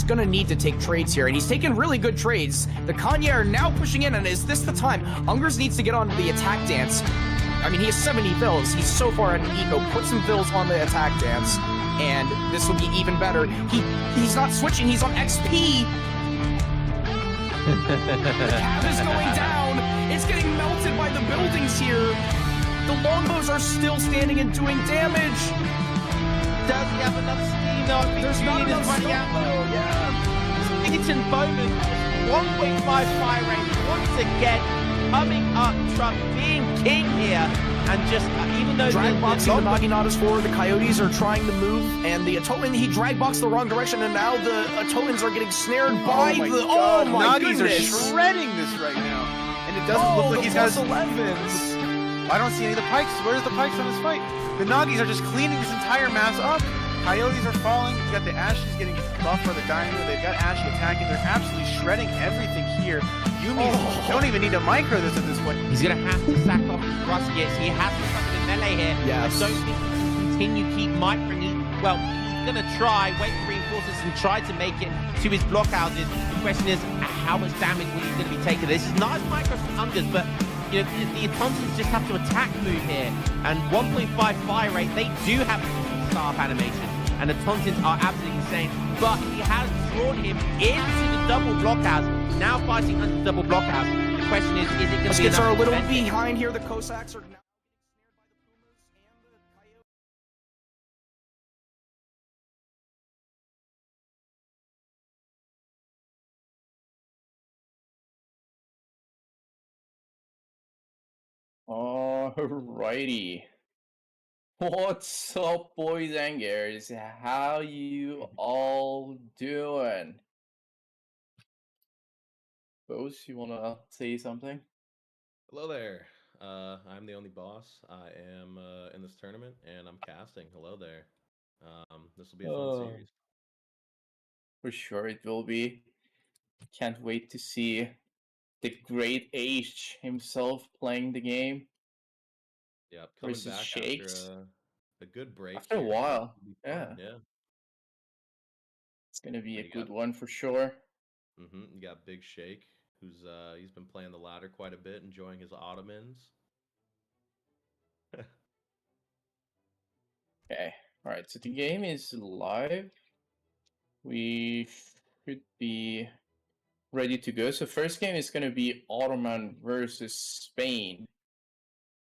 he's gonna need to take trades here, and he's taking really good trades. The Kanye are now pushing in, and is this the time? Ungers needs to get on the attack dance. I mean, he has 70 vills. He's so far at an eco. Put some vills on the attack dance, and this will be even better. He's not switching. He's on XP. The cab is going down. It's getting melted by the buildings here. The longbows are still standing and doing damage. Does he have enough steam though? There's not enough running out though. Yeah. Ethan Bowman, 1.5 fire rate once again, coming up, Trump being king here, and just even though drag boxing the Naginatas forward, the Coyotes are trying to move, and the Ottoman, he drag boxed the wrong direction, and now the Ottomans are getting snared by the. Oh my goodness! Are shredding this right now, and it doesn't look like he's got 11s. I don't see any of the pikes. Where's the pikes on this fight? The Nagis are just cleaning this entire mass up. Coyotes are falling. You got the Ashes getting buffed for the Dino. They've got Ashy attacking. They're absolutely shredding everything here. Yumi don't even need to micro this at this point. He's going to have to sack off his Ruskets. He has to come in melee here. Yes. I don't think he can continue keep microing. Well, he's going to try, wait for reinforcements and try to make it to his blockhouses. The question is, how much damage will he going to be taking? This is nice micro from Ungers, but you know, the Autontans just have to attack move here. And 1.5 fire rate, they do have staff animation. And the Tontins are absolutely insane. But he has drawn him into the double blockhouse. Now fighting under the double blockhouse. The question is it going to be Muskets are a little behind here. The Cossacks are now Alrighty. What's up, boys and girls? How you all doing? Bose, you wanna say something? Hello there. I'm the only boss. I am in this tournament, and I'm casting. Hello there. This will be a fun series. For sure it will be. Can't wait to see the great H himself playing the game. Yeah, coming versus back Shakes. after a good break. After a here. while, It'll be yeah. fun, yeah. It's gonna be What a do you good got? one for sure. You got Big Shake, who's he's been playing the ladder quite a bit, enjoying his Ottomans. Okay, alright, so the game is live. We should be ready to go. So first game is gonna be Ottoman versus Spain.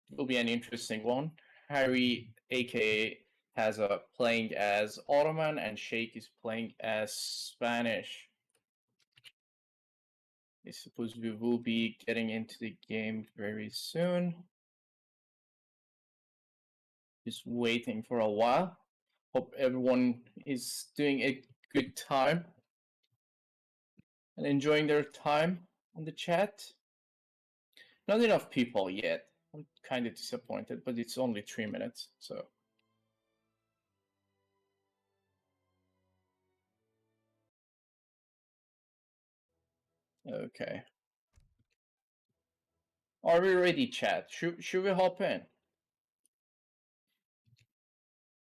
It will be an interesting one. Harry, aka Hazza, playing as Ottoman, and Sheikh is playing as Spanish. I suppose we will be getting into the game very soon. Just waiting for a while. Hope everyone is doing a good time and enjoying their time on the chat. Not enough people yet. I'm kind of disappointed, but it's only 3 minutes, so. Okay. Are we ready, chat? Should we hop in?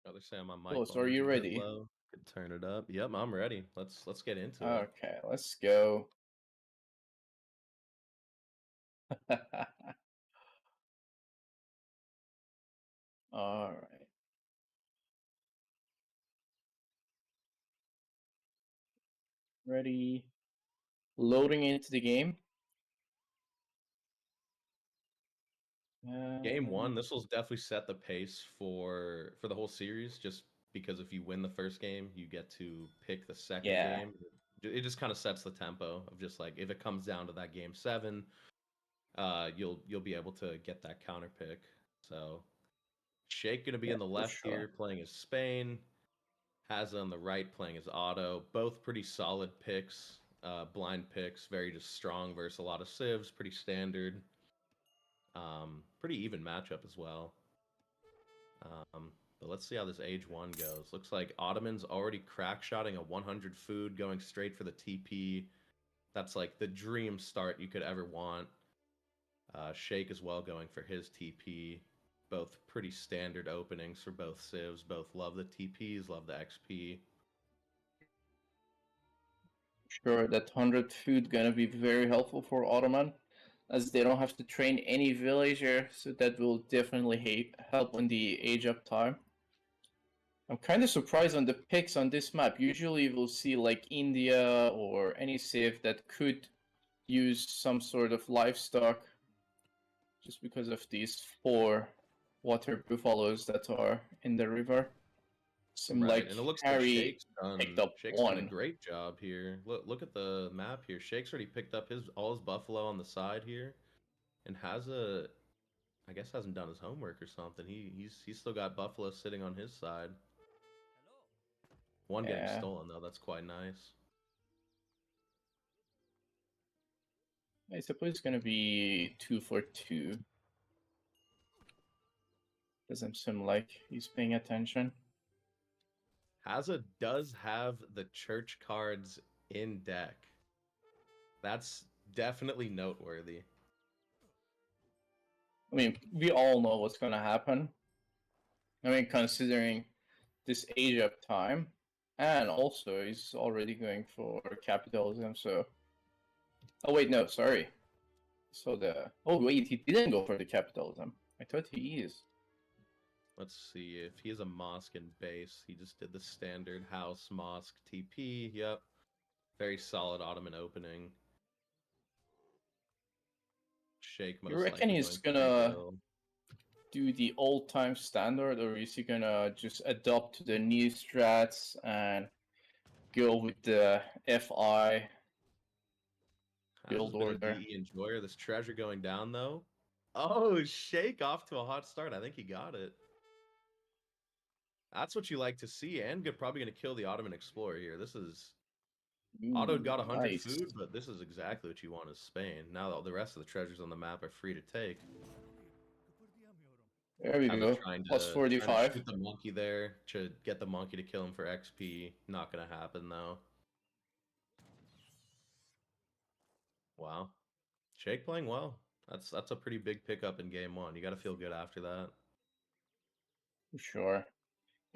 Other say my mic. Close, are you ready? Low. Could turn it up. Yep, I'm ready. Let's get into it. Okay, let's go. All right. Ready. Loading into the game. Game one, this will definitely set the pace for the whole series, just because if you win the first game, you get to pick the second game. It just kind of sets the tempo of just like, if it comes down to that game 7, you'll be able to get that counter pick. So Shake gonna be in the left here playing as Spain. Hazza on the right playing as Otto. Both pretty solid picks, blind picks, very just strong versus a lot of civs, pretty standard. Pretty even matchup as well. But let's see how this age 1 goes. Looks like Ottoman's already crack-shotting a 100 food, going straight for the TP. That's like the dream start you could ever want. Shake as well going for his TP. Both pretty standard openings for both civs. Both love the TPs, love the XP. Sure, that 100 food gonna be very helpful for Ottoman, as they don't have to train any villager, so that will definitely help on the age up time. I'm kind of surprised on the picks on this map. Usually we'll see like India or any civ that could use some sort of livestock, just because of these 4 water buffaloes that are in the river. Seem Right, like and it looks like Harry picked up Shake's done a 1. great job here. Look at the map here. Shake's already picked up all his buffalo on the side here, and Hazza, I guess, hasn't done his homework or something. He's still got buffalo sitting on his side. One getting Yeah. stolen though. That's quite nice. I suppose it's gonna be 2 for 2. Doesn't seem like he's paying attention. Hazza does have the church cards in deck. That's definitely noteworthy. I mean, we all know what's gonna happen. I mean, considering this age up time, and also he's already going for capitalism, so... Oh wait, no, sorry. So oh wait, he didn't go for the capitalism. I thought he is. Let's see if he has a mosque in base. He just did the standard house mosque TP. Yep. Very solid Ottoman opening. Shake most You reckon likely he's going gonna rebuild. do the old-time standard, or is he gonna just adopt to the new strats and go with the FI build Hazza's been a order? DE enjoyer. This treasure going down though. Oh, Shake off to a hot start. I think he got it. That's what you like to see, and probably going to kill the Ottoman Explorer here. This is... Otto got 100 nice. food, but this is exactly what you want as Spain. Now the rest of the treasures on the map are free to take. There we go. Plus Trying 45. to shoot the monkey there to get the monkey to kill him for XP. Not going to happen, though. Wow. Shake playing well. That's a pretty big pickup in game 1. You got to feel good after that. Sure.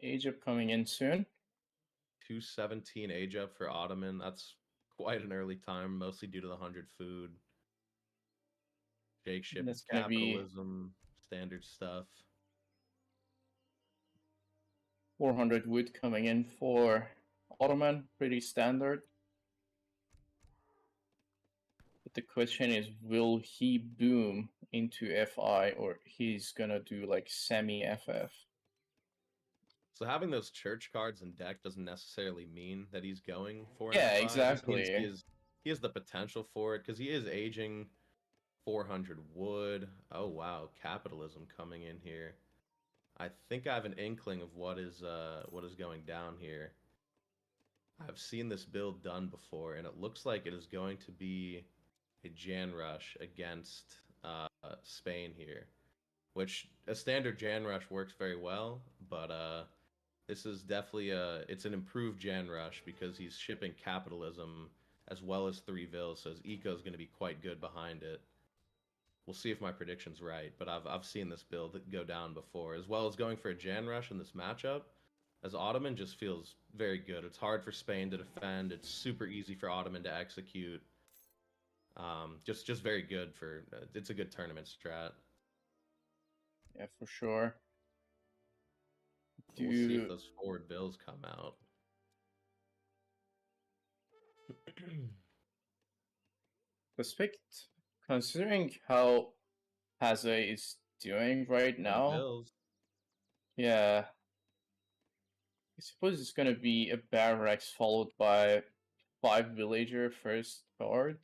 Egypt coming in soon. 217 age up for Ottoman. That's quite an early time, mostly due to the 100 food. Shake ship That's gonna capitalism, standard stuff. 400 wood coming in for Ottoman, pretty standard. But the question is, will he boom into FI, or he's gonna do like semi-FF? So having those church cards in deck doesn't necessarily mean that he's going for an Yeah, FI. It just exactly. means he has the potential for it because he is aging 400 wood. Oh wow, capitalism coming in here. I think I have an inkling of what is going down here. I've seen this build done before, and it looks like it is going to be a Jan Rush against Spain here, which a standard Jan Rush works very well, but this is definitely it's an improved Jan Rush because he's shipping capitalism as well as 3 vills, so his eco is going to be quite good behind it. We'll see if my prediction's right, but I've seen this build go down before, as well as going for a Jan Rush in this matchup. As Ottoman just feels very good. It's hard for Spain to defend. It's super easy for Ottoman to execute. Just very good for. It's a good tournament strat. Yeah, for sure. We'll see if those forward bills come out. Respect, considering how Hazza is doing right now. Yeah. I suppose it's gonna be a Barracks followed by 5 villager first card.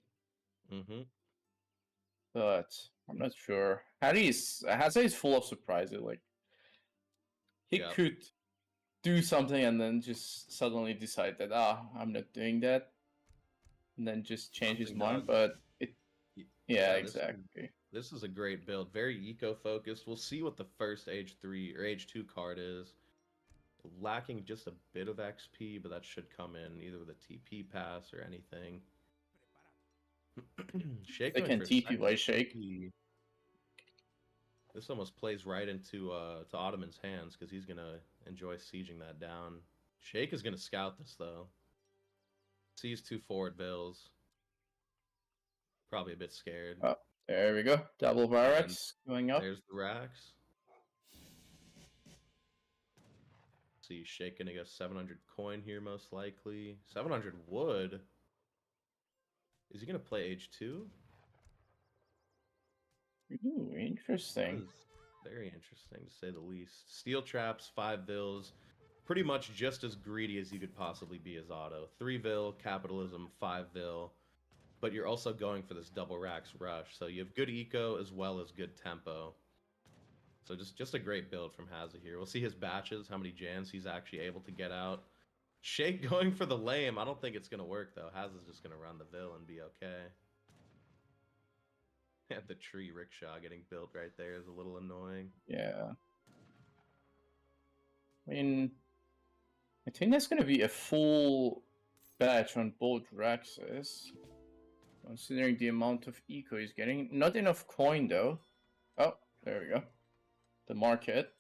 But I'm not sure. Hazza is full of surprises. Like, he could do something and then just suddenly decide that I'm not doing that, and then just change his mind. But yeah, exactly. This is a great build, very eco-focused. We'll see what the first age 3 or age 2 card is. Lacking just a bit of XP, but that should come in either with a TP pass or anything. Shake they can TP by Shake. This almost plays right into to Ottoman's hands because he's gonna enjoy sieging that down. Shake is gonna scout this though. Sees 2 forward bills. Probably a bit scared. Oh, there we go. Double barracks going up. There's the racks. See, Shake gonna go 700 coin here most likely. 700 wood. Is he gonna play H2? Ooh, interesting. That is very interesting to say the least. Steel traps, 5 vills. Pretty much just as greedy as you could possibly be as Otto. 3 vil, capitalism, 5 vil. But you're also going for this double racks rush. So you have good eco as well as good tempo. So just a great build from Hazza here. We'll see his batches, how many Jans he's actually able to get out. Shake going for the lame. I don't think it's going to work, though. Hazza's just going to run the Vil and be okay. And the tree rickshaw getting built right there is a little annoying. Yeah. I mean, I think that's going to be a full batch on both Raxes. Considering the amount of eco he's getting. Not enough coin, though. Oh, there we go. The market.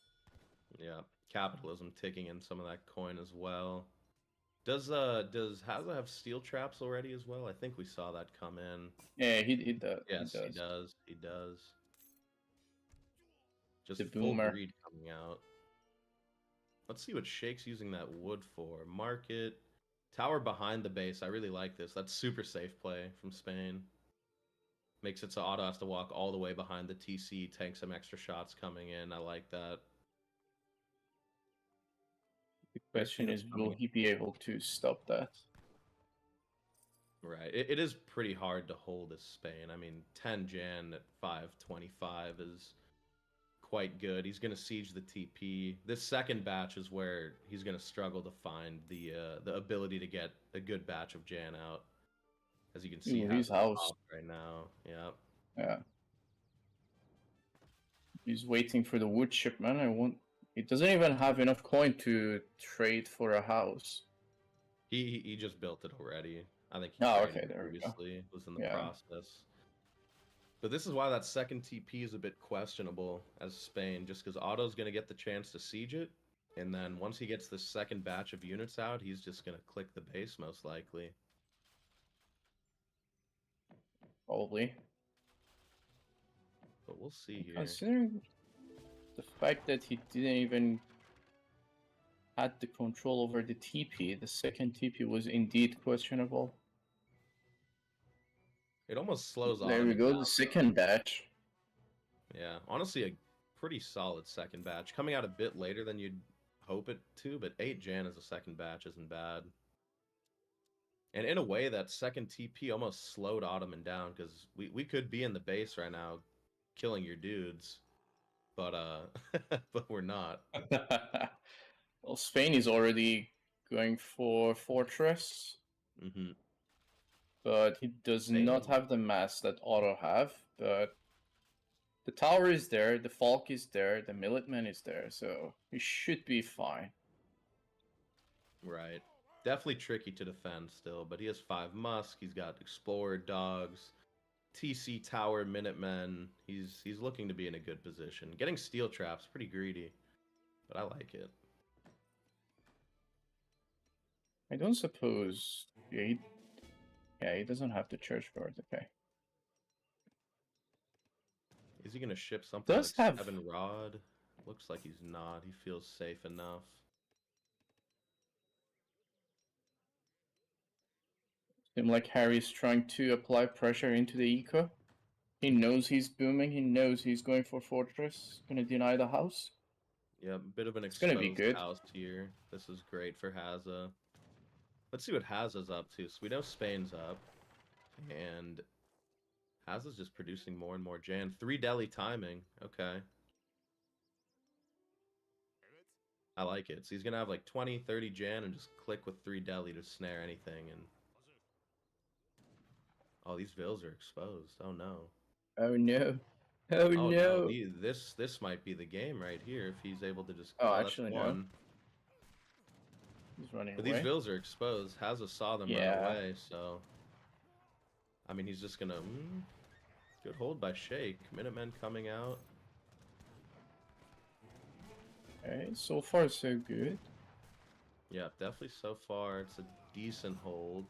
Yeah, capitalism taking in some of that coin as well. Does Hazza have steel traps already as well? I think we saw that come in. Yeah, he does. Yes, he does. He does. Just The full boomer. greed coming out. Let's see what Shake's using that wood for. Market. Tower behind the base. I really like this. That's super safe play from Spain. Makes it so Otto has to walk all the way behind the TC, tank some extra shots coming in. I like that. The question is, will he be able to stop that? Right. It is pretty hard to hold as Spain. I mean, 10 Jan at 525 is quite good. He's going to siege the TP. This second batch is where he's going to struggle to find the ability to get a good batch of Jan out. As you can see, his house right now. Yeah. Yeah. He's waiting for the wood shipment. He doesn't even have enough coin to trade for a house. He just built it already. I think he okay, there we go. previously was in the process. But this is why that second TP is a bit questionable as Spain, just because Otto's going to get the chance to siege it, and then once he gets the second batch of units out, he's just going to click the base most likely. Probably. But we'll see here. Considering the fact that he didn't even had the control over the TP, the second TP was indeed questionable. It almost slows There we go, the second batch. Yeah, honestly, a pretty solid second batch. Coming out a bit later than you'd hope it to, but 8 Jan as a second batch isn't bad. And in a way, that second TP almost slowed Ottoman down, because we could be in the base right now killing your dudes, but but we're not. Well, Spain is already going for Fortress. Mm-hmm. But he does not have the mass that Otto have, but the tower is there, the Falk is there, the Militman is there, so he should be fine. Right. Definitely tricky to defend still, but he has 5 Musk, he's got Explorer, Dogs, TC Tower, Minutemen. He's looking to be in a good position. Getting steel traps, pretty greedy, but I like it. I don't suppose... Yeah, he doesn't have the church guard, okay. Is he going to ship something Does like have... 7 Rod? Looks like he's not. He feels safe enough. Seems like Harry's trying to apply pressure into the eco. He knows he's booming, he knows he's going for Fortress, gonna deny the house. Yeah, a bit of an It's gonna be good. house here. This is great for Hazza. Let's see what Hazza's up to. So we know Spain's up. And Hazza's just producing more and more Jan. 3 Delhi timing. Okay. I like it. So he's going to have like 20, 30 Jan and just click with 3 Delhi to snare anything. And oh, these Vils are exposed. Oh, no. Oh, no. Oh, no. This might be the game right here if he's able to just... Oh, actually, no. He's running but away. These Vils are exposed. Hazza saw them run away, so... I mean, he's just gonna... good hold by Shake. Minutemen coming out. Okay, so far so good. Yeah, definitely so far. It's a decent hold.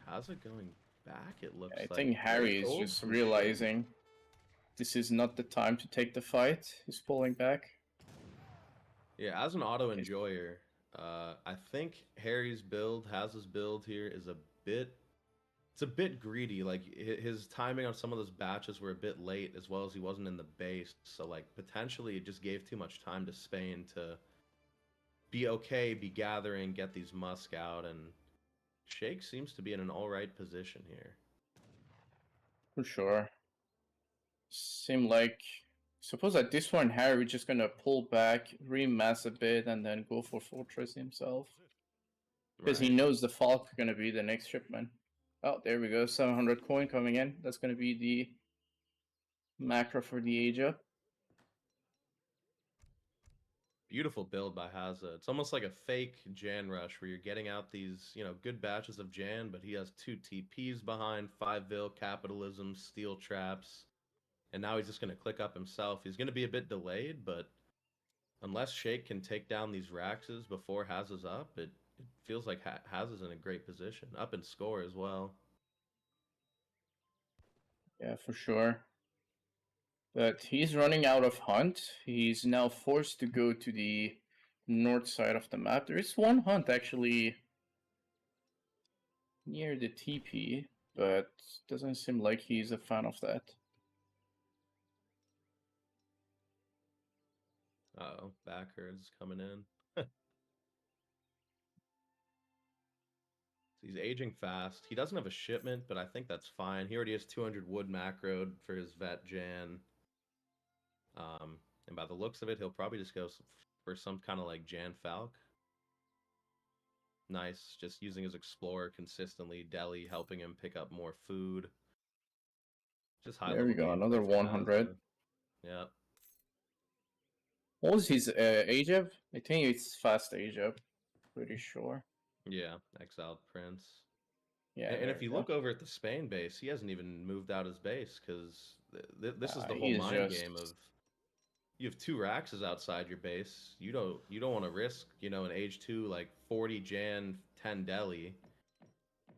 How's it going back? It looks I like think very Harry is cold just from realizing this is not the time to take the fight. He's pulling back. Yeah, as an auto enjoyer, I think Harry's build, Hazza's build here is it's a bit greedy. Like his timing on some of those batches were a bit late, as well as he wasn't in the base. So like potentially it just gave too much time to Spain to be okay, be gathering, get these musk out, and Shake seems to be in an all right position here. For sure. Seem like, suppose at this point Harry just gonna pull back, remass a bit, and then go for Fortress himself. Because he Right. knows the Falk gonna be the next shipment. Oh, there we go, 700 coin coming in. That's gonna be the macro for the age up. Beautiful build by Hazza. It's almost like a fake Jan rush where you're getting out these, good batches of Jan, but he has 2 TPs behind, 5 Vil, Capitalism, Steel Traps, and now he's just going to click up himself. He's going to be a bit delayed, but unless Shake can take down these Raxes before Hazza's up, it feels like Hazza's in a great position. Up in score as well. Yeah, for sure. But he's running out of hunt. He's now forced to go to the north side of the map. There is one hunt actually near the TP, but doesn't seem like he's a fan of that. Uh-oh, backherds coming in. He's aging fast. He doesn't have a shipment, but I think that's fine. He already has 200 wood macroed for his vet Jan. And by the looks of it, he'll probably just go for some kind of like Jan Falk. Nice, just using his Explorer consistently. Deli helping him pick up more food. Just high There we go, another 100. Yeah. What was his age up? I think it's fast age up. Pretty sure. Yeah, Exiled Prince. Yeah. And if you look over at the Spain base, he hasn't even moved out his base because this is the whole he's mind just... game of you have 2 Raxes outside your base. You don't want to risk, an age 2 like 40 Jan 10 Deli.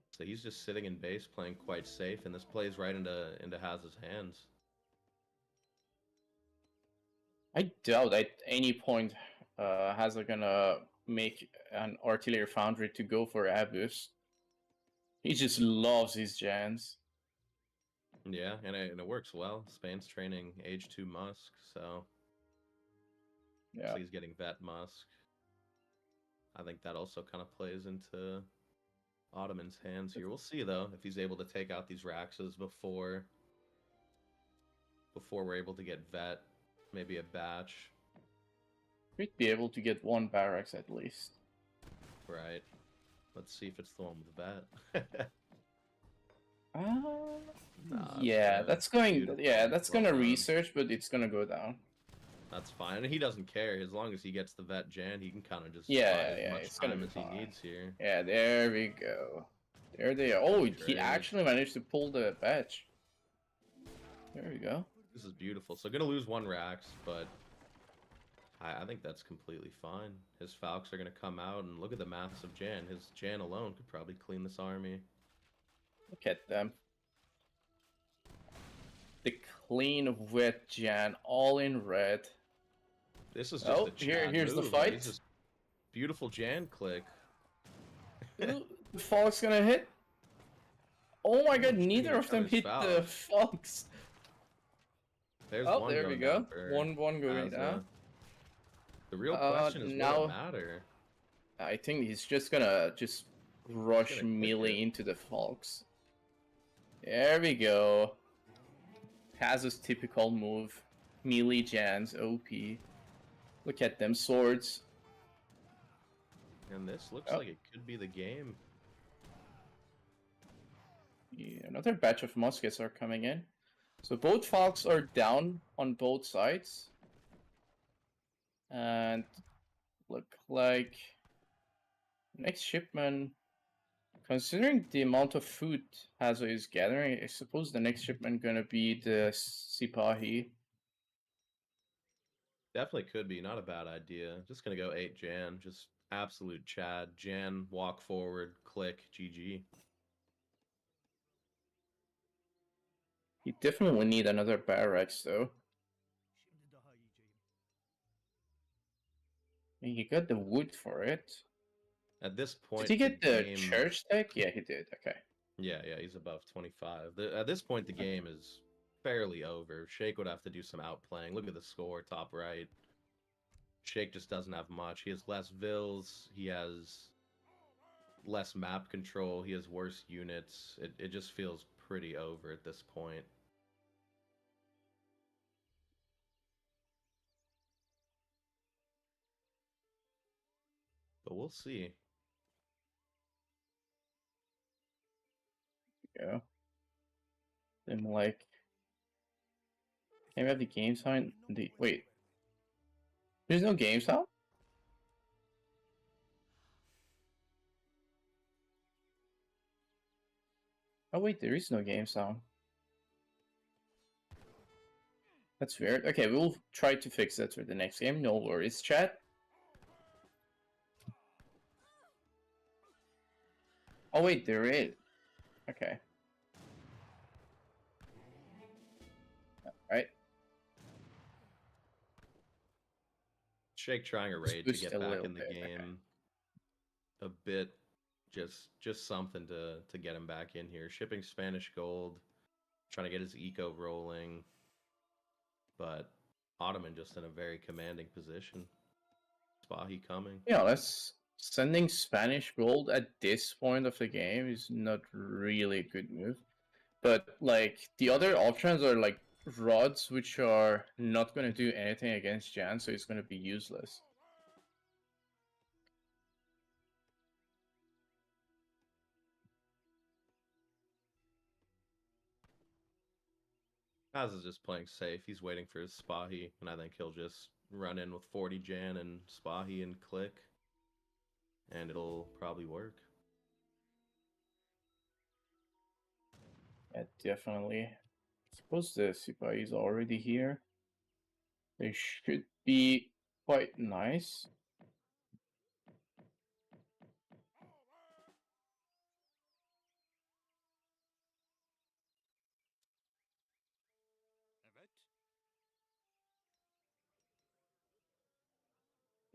So he's just sitting in base playing quite safe, and this plays right into Hazza's hands. I doubt at any point Hazza gonna make an artillery foundry to go for Abus. He just loves his Jans. Yeah, and it works well. Spain's training age 2 Musk, so yeah, he's getting vet Musk. I think that also kind of plays into Ottoman's hands here. We'll see though if he's able to take out these Raxes before we're able to get vet, maybe a batch. we'd be able to get 1 barracks at least. Right. Let's see if it's the one with vet. Yeah, that's going. Beautiful. Yeah, that's Well gonna done. research, but it's gonna go down. That's fine, and he doesn't care as long as he gets the vet Jan. He can kind of just buy Yeah, as it's much gonna time be as he fine. needs here. Yeah, there we go. There they are. Oh, he Great. actually managed to pull the batch. There we go. This is beautiful. So gonna lose 1 Rax, but I think that's completely fine. His Falcons are gonna come out, and look at the massive Jan. His Jan alone could probably clean this army. Look at them. The clean wet Jan, all in red. This is just a here's the move. fight. He's just beautiful Jan click. Ooh, the Falk's gonna hit. Oh my god, shooting neither of each them other's hit the Falks. There's Oh, one there we going go. down for One going Hazza. down. The real question is, now- will it matter? I think he's just gonna rush gonna click melee it. into the Falks. There we go. Hazza's typical move. Melee Jans, OP. Look at them swords. And this looks Oh. like it could be the game. Yeah, another batch of muskets are coming in. So both Falks are down on both sides. And look like next shipment, considering the amount of food Hazza is gathering, I suppose the next shipment gonna be the Sipahi. Definitely could be. Not a bad idea. Just gonna go 8 Jan. Just absolute Chad. Jan, walk forward, click, GG. You definitely need another barracks, though. You got the wood for it. At this point, Did he get the game... church tech? Yeah, he did. Okay. Yeah, he's above 25. At this point, the game is fairly over. Shake would have to do some outplaying. Look at the score, top right. Shake just doesn't have much. He has less vills. He has less map control. He has worse units. It just feels pretty over at this point. But we'll see. Yeah. Then like, can we have the game sign? Wait, there's no game sound. Oh wait, there is no game sound. That's weird. Okay, we'll try to fix that for the next game. No worries, chat. Oh wait, there is. Okay. Alright. Shake trying a raid to get back in the game. A bit, just something to get him back in here. Shipping Spanish gold, trying to get his eco rolling. But Ottoman just in a very commanding position. Spahi coming. Yeah, sending Spanish gold at this point of the game is not really a good move. But like the other options are like rods, which are not going to do anything against Jan, so it's going to be useless. Hazza's just playing safe. He's waiting for his Spahi, and I think he'll just run in with 40 Jan and Spahi and click, and it'll probably work. Yeah, definitely. I suppose the Sipai is already here. They should be quite nice.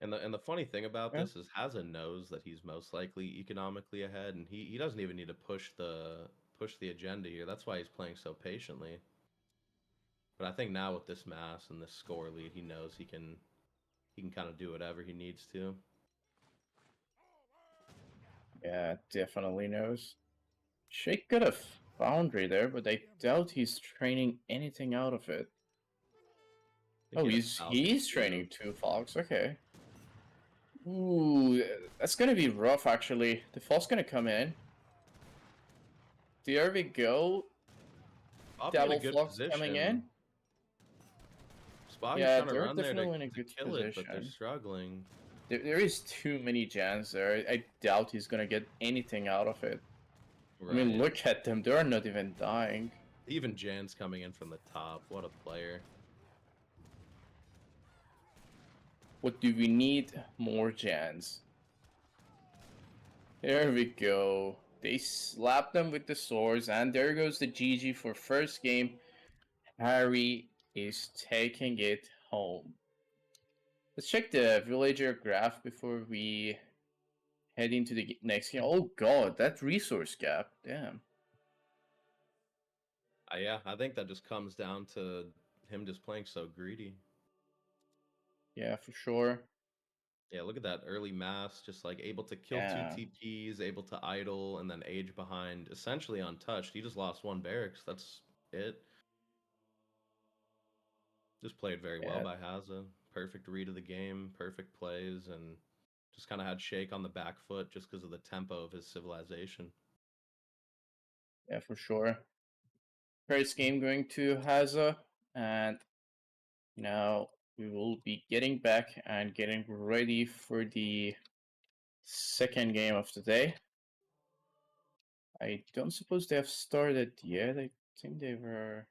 And the funny thing about this is Hazza knows that he's most likely economically ahead, and he doesn't even need to push the agenda here. That's why he's playing so patiently. But I think now with this mass and this score lead, he knows he can kind of do whatever he needs to. Yeah, definitely knows. Shake got a foundry there, but I doubt he's training anything out of it. Oh, he's training 2 Fox, okay. Ooh, that's gonna be rough actually. The Fox gonna come in. There we go. Double Fox coming in. Spahi's yeah, trying to run there to kill position. It, but they're struggling. There is too many Jans there. I doubt he's gonna get anything out of it. Right. I mean, look at them. They're not even dying. Even Jan's coming in from the top. What a player. What do we need? More Jans. There we go. They slap them with the swords, and there goes the GG for first game. Harry is taking it home. Let's check the villager graph before we head into the next game. Oh god, that resource gap. Damn. Yeah, I think that just comes down to him just playing so greedy. Yeah, for sure. Yeah, look at that early mass, just like able to kill 2 TPs, able to idle, and then age behind, essentially untouched. He just lost 1 barracks. That's it. Just played very well by Hazza. Perfect read of the game, perfect plays, and just kind of had Shake on the back foot just because of the tempo of his civilization. Yeah, for sure. First game going to Hazza, and now we will be getting back and getting ready for the second game of the day. I don't suppose they have started yet. I think they were...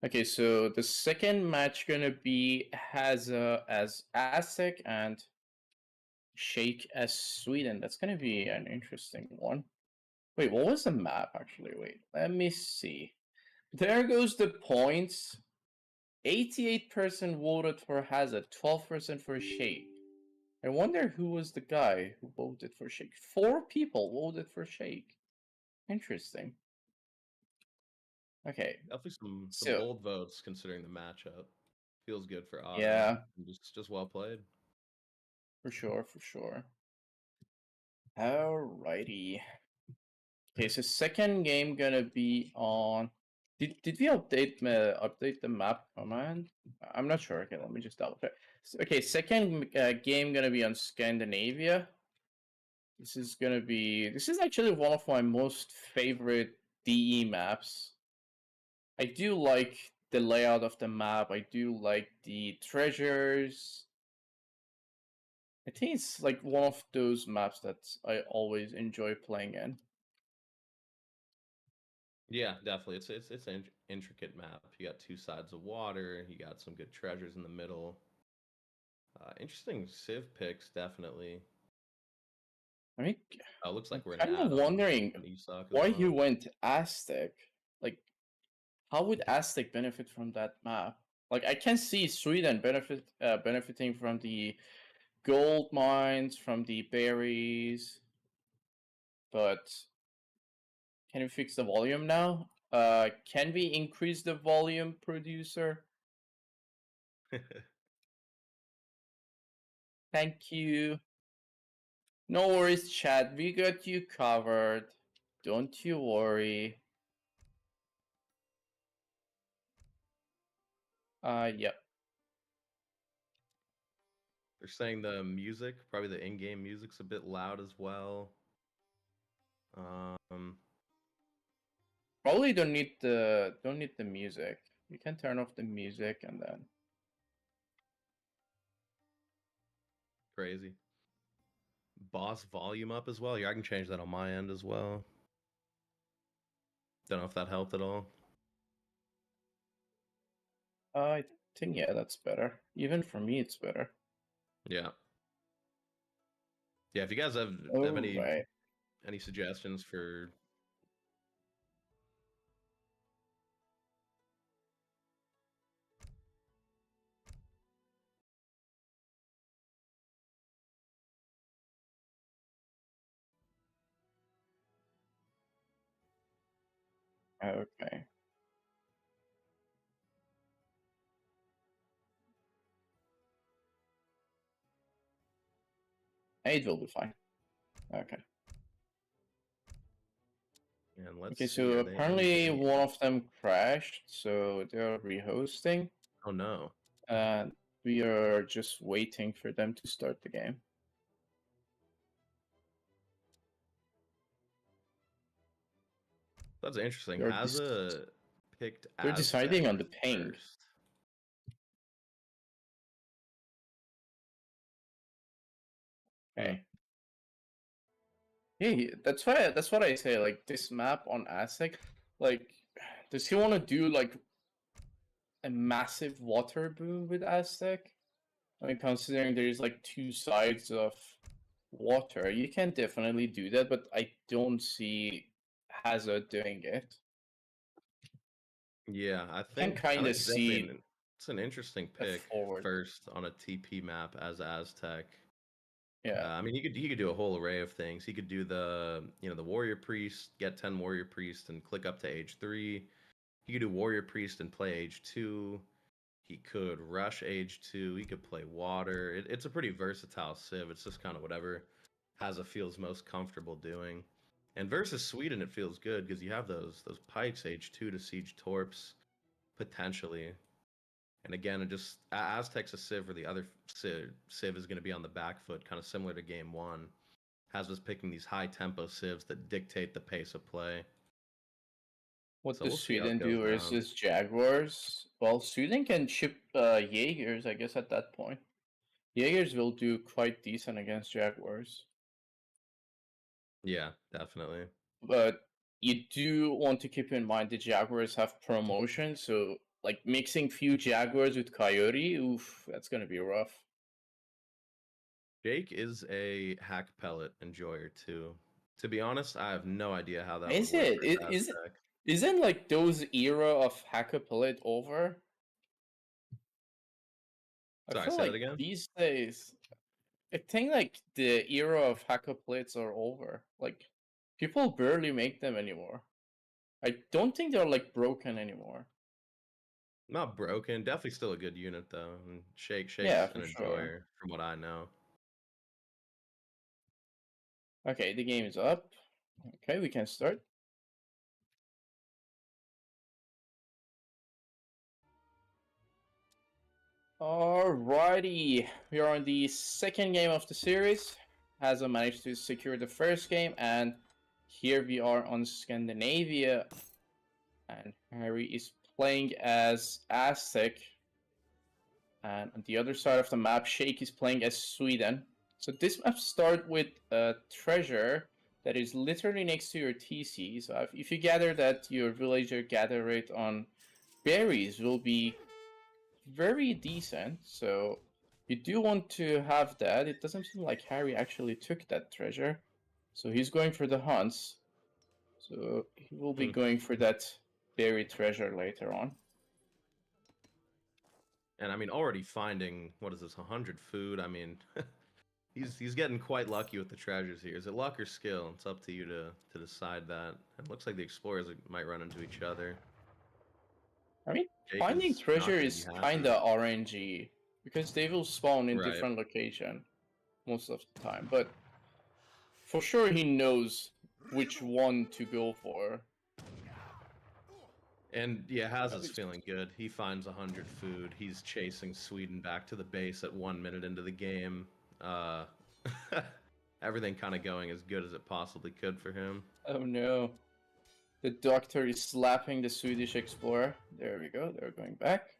Okay, so the second match gonna be Hazza as Aztec and Shake as Sweden. That's gonna be an interesting one. Wait, what was the map actually? Wait, let me see. There goes the points. 88% voted for Hazza, 12% for Shake. I wonder who was the guy who voted for Shake. 4 people voted for Shake. Interesting. Okay. Definitely some So bold votes considering the matchup. Feels good for Ottoman. yeah, Just well played. for sure, for sure. Alrighty. Okay, so second game gonna be on. Did we update the map command? I'm not sure. Okay, let me just double check. Okay, second game gonna be on Scandinavia. This is actually one of my most favorite DE maps. I do like the layout of the map. I do like the treasures. I think it's like one of those maps that I always enjoy playing in. Yeah, definitely. It's an intricate map. You got 2 sides of water. You got some good treasures in the middle. Interesting Civ picks, definitely. I mean, Looks like we're in kind of add-on wondering on ESOC as why well. you went Aztec. Like, how would Aztec benefit from that map? Like, I can see Sweden benefiting from the gold mines, from the berries, but can we fix the volume now? Can we increase the volume, producer? Thank you. No worries, chat. We got you covered. Don't you worry. Yep. They're saying the music, probably the in-game music's a bit loud as well. Probably don't need the music. You can turn off the music and then. Crazy. Boss volume up as well. Yeah, I can change that on my end as well. Don't know if that helped at all. I think yeah, that's better. Even for me, it's better. Yeah. Yeah, if you guys have Right. any suggestions for Okay. It will be fine. Okay. and let's Okay, see, so are they apparently engaged? one of them crashed, so they're rehosting, Oh no. and we are just waiting for them to start the game. That's interesting. They're Hazza picked they're deciding Aztec on the ping. first. Okay. Yeah, that's what I say. Like this map on Aztec, like, does he want to do like a massive water boom with Aztec? I mean, considering there's like 2 sides of water, you can definitely do that, but I don't see Hazard doing it. Yeah, I Can think kind of it's definitely see it's an interesting a pick forward. first on a TP map as Aztec. Yeah. I mean, he could do a whole array of things. He could do the the warrior priest, get 10 warrior priest, and click up to age 3. He could do warrior priest and play age 2. He could rush age 2. He could play water. It's a pretty versatile civ. It's just kind of whatever Hazza feels most comfortable doing. And versus Sweden, it feels good because you have those pikes age 2 to siege torps potentially. And again, it just Aztec's a civ, or the other civ is going to be on the back foot, kind of similar to game 1. Hazza's picking these high tempo civs that dictate the pace of play. What So does we'll see how it Sweden do goes down. versus Jaguars? Well, Sweden can ship Jaegers, I guess, at that point. Jaegers will do quite decent against Jaguars. Yeah, definitely. But you do want to keep in mind the Jaguars have promotion, so like mixing few Jaguars with Coyote, oof, that's gonna be rough. Jake is a hack pellet enjoyer too. To be honest, I have no idea how that Is would work it? for his Is it? Aztec. Isn't like those era of hacker pellet over? I Sorry, feel say that like again? these days, I think like the era of hacker plates are over. Like people barely make them anymore. I don't think they're like broken anymore. Not broken. Definitely still a good unit though. And Shake's Yeah, an for sure. enjoyer from what I know. Okay, the game is up. Okay, we can start. Alrighty, we are on the second game of the series. Hazza managed to secure the first game, and here we are on Scandinavia. And Harry is playing as Aztec. And on the other side of the map, Shake is playing as Sweden. So this map starts with a treasure that is literally next to your TC. So if you gather that, your villager gather rate on berries will be very decent. So you do want to have that. It doesn't seem like Harry actually took that treasure. So he's going for the hunts. So he will be going for that berry treasure later on. And I mean, already finding what is this, 100 food? I mean, he's getting quite lucky with the treasures here. Is it luck or skill? It's up to you to decide that. It looks like the explorers might run into each other. I mean, Jake finding is not treasure gonna is be happy. kinda RNG because they will spawn in Right. different location most of the time. But for sure, he knows which one to go for. And yeah, Hazza's feeling good. He finds 100 food. He's chasing Sweden back to the base at 1 minute into the game. Everything kind of going as good as it possibly could for him. Oh no. The doctor is slapping the Swedish explorer. There we go, they're going back.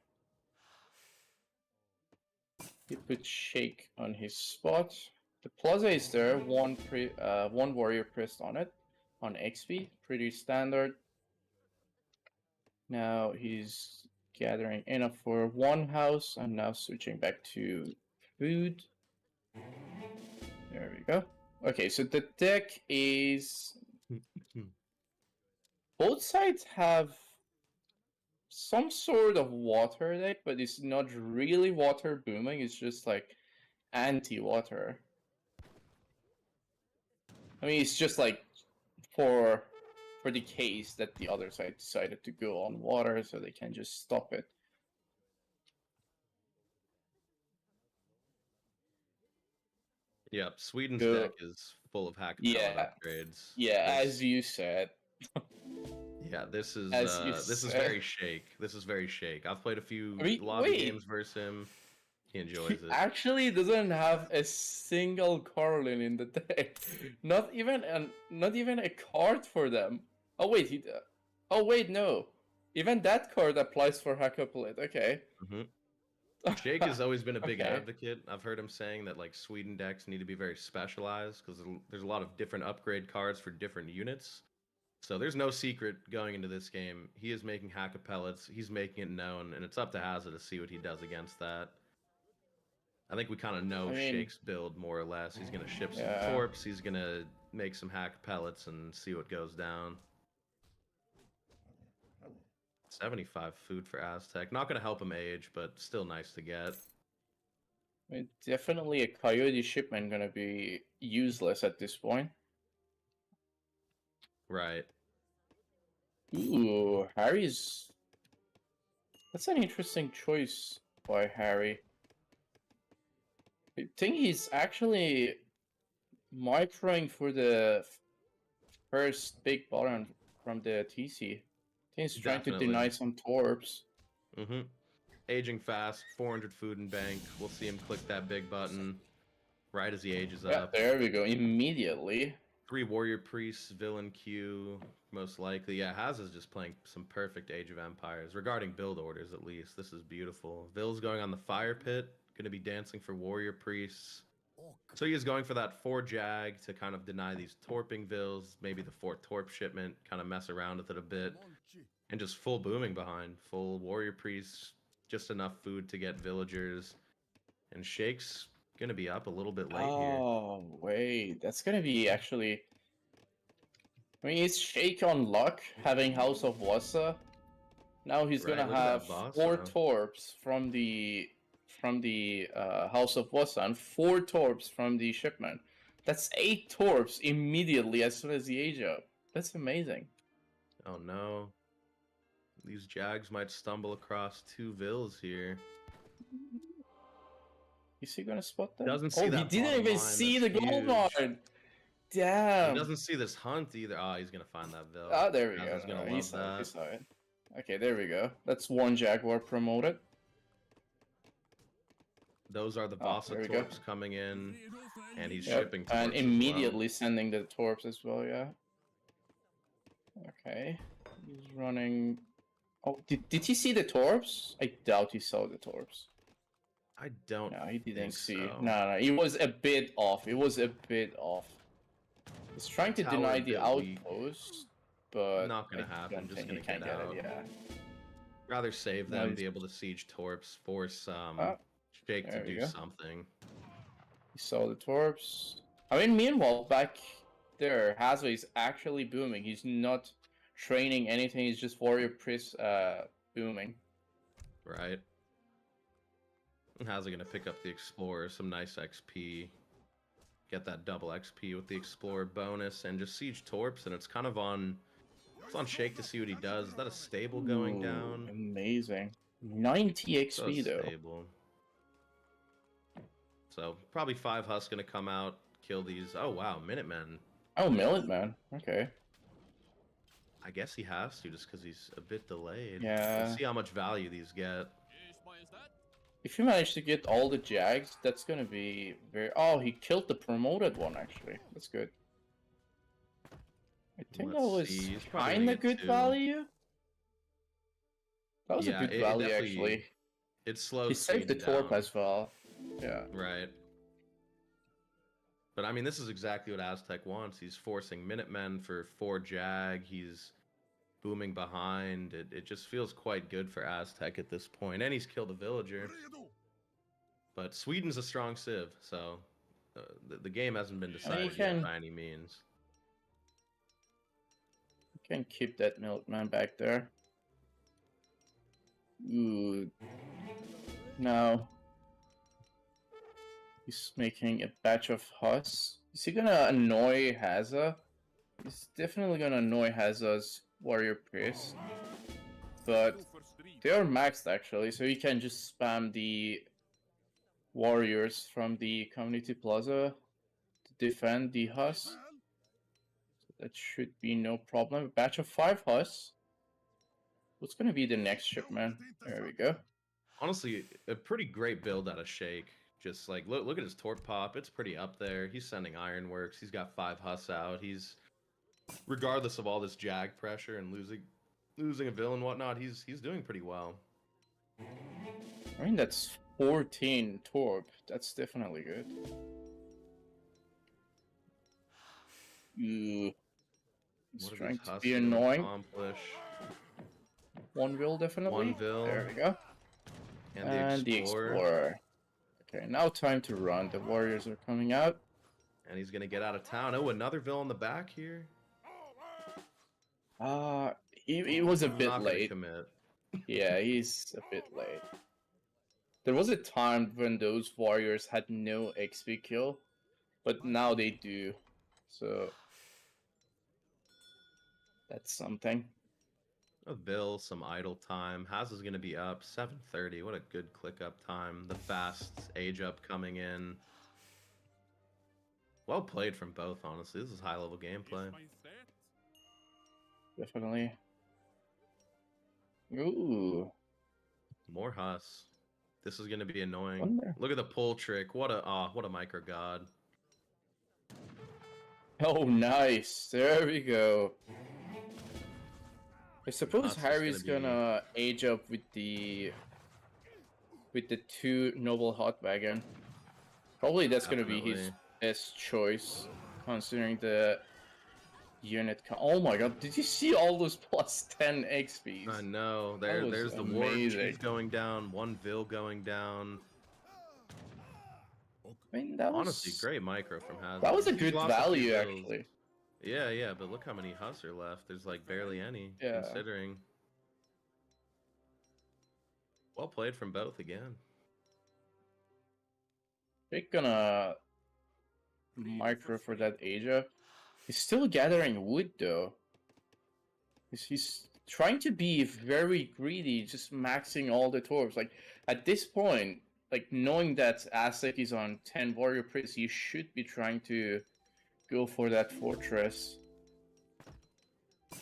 He put Shake on his spot. The plaza is there, one warrior pressed on it, on XP, pretty standard. Now he's gathering enough for one house and now switching back to food. There we go. Okay, so the deck is... Both sides have some sort of water deck, but it's not really water booming, it's just like anti-water. I mean, it's just like for the case that the other side decided to go on water, so they can just stop it. Yep, Sweden's Go. deck is full of hack Yeah. pellet upgrades. Yeah, This- as you said. Yeah, this is As you this is said. very Shake. This is very Shake. I've played a few I mean, lobby wait. games versus him. He enjoys it. Actually doesn't have a single Carlin in the deck. Not even a card for them. Oh wait, oh wait, no. Even that card applies for Hackapulate. Okay. Jake has always been a big Okay. advocate. I've heard him saying that like Sweden decks need to be very specialized because there's a lot of different upgrade cards for different units. So there's no secret going into this game. He is making Hackapellets. He's making it known, and it's up to Hazza to see what he does against that. I think we kind of know I mean- Shake's build more or less. He's gonna ship some Yeah. torps. He's gonna make some hack pellets and see what goes down. 75 food for Aztec. Not gonna help him age, but still nice to get. I mean, definitely a coyote shipment gonna be useless at this point. Right. Ooh, Harry's... That's an interesting choice by Harry. I think he's actually microing for the first big button from the TC. I think he's trying to Definitely. deny some torps. Aging fast, 400 food in bank. We'll see him click that big button right as he ages Yeah, up. there we go, immediately. 3 warrior priests, villain Q, most likely. Yeah, Hazza's just playing some perfect Age of Empires, regarding build orders at least. This is beautiful. Vill's going on the fire pit, gonna be dancing for warrior priests. So he is going for that 4 jag to kind of deny these torping Vills, maybe the 4 torp shipment, kind of mess around with it a bit. And just full booming behind. Full warrior priests, just enough food to get villagers. And Shake's gonna be up a little bit late here. Oh, wait. That's gonna be actually... I mean, he's shake on luck, having House of Wassa. Now he's Right, gonna look at that have boss, 4 though. torps from the House of Wassa and 4 torps from the shipment. That's 8 torps immediately as soon as he age up. That's amazing. Oh no. These Jags might stumble across 2 Vills here. Is he gonna spot that? Doesn't see Oh, he that didn't bottom even line, see that's the gold huge. bar. He Damn. doesn't see this hunt either. Oh, he's gonna find that Vill. Ah, there we Hazza's go. gonna He love saw it. He that. saw it. Okay, there we go. That's 1 Jaguar promoted. Those are the Oh, boss there of we go. torps coming in, and he's Yep, shipping torps and as immediately sending the torps as well, yeah. Okay. He's running... Oh, did he see the torps? I doubt he saw the torps. well. I don't. No, he didn't think see. so. No, he was a bit off. It was a bit off. He's trying to Tower deny a the bit weak. outpost, but Not gonna I happen, don't just think gonna he can get get out. it, yeah. Rather save No, them, he's- be able to siege torps, force Ah, Shake to there we do go. something. He saw the torps. I mean, meanwhile, back there, Hazza is actually booming. He's not training anything. He's just warrior priest booming. Right. And how's it gonna pick up the Explorer? Some nice XP. Get that double XP with the Explorer bonus and just siege torps, and it's kind of on. It's on Shake to see what he does. Is that a stable going Ooh, down? Amazing. 90 So XP though. stable. So probably 5 Husk gonna come out, kill these. Oh wow, Minutemen. Oh, Millet Man. Okay. I guess he has to just because he's a bit delayed. Yeah. Let's see how much value these get. If you manage to get all the Jags, that's gonna be very... Oh, he killed the promoted one, actually. That's good. I think Let's that was see, he's probably kinda gonna get good 2. value. That was Yeah, a good it value, definitely actually. It slows. He saved the Sweden torp down. as well. Yeah. Right. But I mean, this is exactly what Aztec wants. He's forcing Minutemen for 4 Jag. He's booming behind. It just feels quite good for Aztec at this point. And he's killed a villager. But Sweden's a strong civ, so the game hasn't been decided yet can- by any means. You can keep that Milkman back there. Ooh. No. He's making a batch of Hus. Is he gonna annoy Hazza? He's definitely gonna annoy Hazza's warrior priest. But they are maxed actually, so you can just spam the warriors from the community plaza to defend the Hus. So that should be no problem. A batch of 5 Hus. What's gonna be the next shipment? There we go. Honestly, a pretty great build out of Shake. Just like look at his torp pop, it's pretty up there. He's sending ironworks. He's got 5 Hus out. He's regardless of all this Jag pressure and losing a villain and whatnot, he's doing pretty well. I mean, that's 14 torp. That's definitely good. Ooh. He's What are trying these to Husks be gonna annoying. accomplish? 1 Vil definitely. 1 Vil. There we go. And the Explorer. Okay, now time to run. The warriors are coming out. And he's gonna get out of town. Oh, another Vil in the back here. He was a bit Not gonna late. commit. Yeah, he's a bit late. There was a time when those warriors had no XP kill, but now they do. So that's something. A Vil, some idle time. Hazza's gonna be up 7:30. What a good click up time. The fast age up coming in. Well played from both, honestly. This is high level gameplay. Definitely. Ooh. More Hus. This is gonna be One annoying. there. Look at the pull trick. What a micro god. Oh, nice. There we go. I suppose That's just Harry's gonna be- gonna age up with the 2 noble hot wagon. Probably that's gonna be his Definitely. best choice, considering the unit. Oh my god! Did you see all those plus 10 XPs? I know. was There's the war amazing. chief going down. 1 Vil going down. I mean, that was Honestly, great micro from Hazza. That was a He's good lost a few value, kills. actually. Yeah, yeah, but look how many Hus are left. There's like barely any, Yeah. considering. Well played from both again. They're gonna micro for that Asia. He's still gathering wood though. He's trying to be very greedy, just maxing all the torps. Like at this point, like knowing that Aztec is on 10 warrior priests, you should be trying to go for that fortress.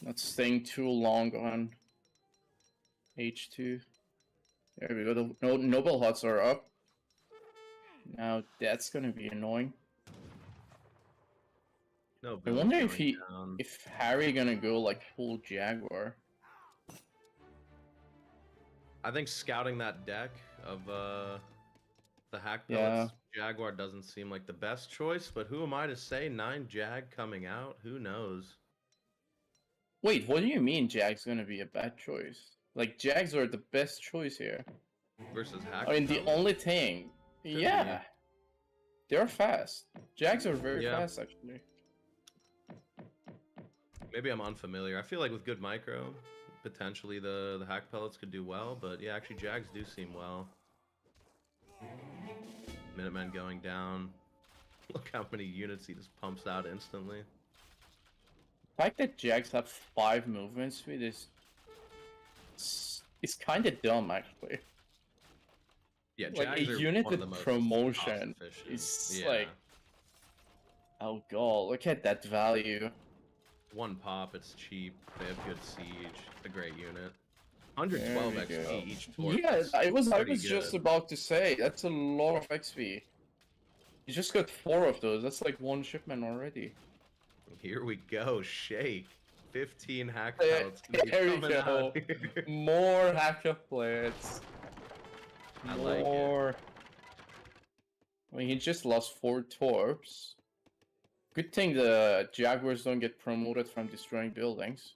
Not staying too long on H2. There we go. The noble huts are up. Now that's gonna be annoying. No, I wonder if Harry gonna go like full Jaguar. I think scouting that deck of the hack pellets, Jaguar doesn't seem like the best choice, but who am I to say? 9 Jag coming out? Who knows? Wait, what do you mean Jag's gonna be a bad choice? Like Jags are the best choice here. Versus hack. I mean, the pellets? only thing, Could they're fast. Jags are very fast actually. Maybe I'm unfamiliar. I feel like with good micro, potentially the hack pellets could do well, but yeah, actually Jags do seem well. Minutemen going down. Look how many units he just pumps out instantly. The fact that Jags have 5 movement speed is kind of dumb actually. Yeah, Like Jags a are unit one of the with most promotion cost-efficient. is like, oh god, look at that value. 1 pop, it's cheap. They have good siege. A great unit. 112 There we go. XP each torch. Yeah, I was pretty just good. about to say that's a lot of XP. You just got 4 of those. That's like 1 shipment already. Here we go, Shake. 15 hack There- pellets. gonna be there we coming go. out here. More hacker plates. I like it. More. I mean, he just lost 4 torps. Good thing the Jaguars don't get promoted from destroying buildings.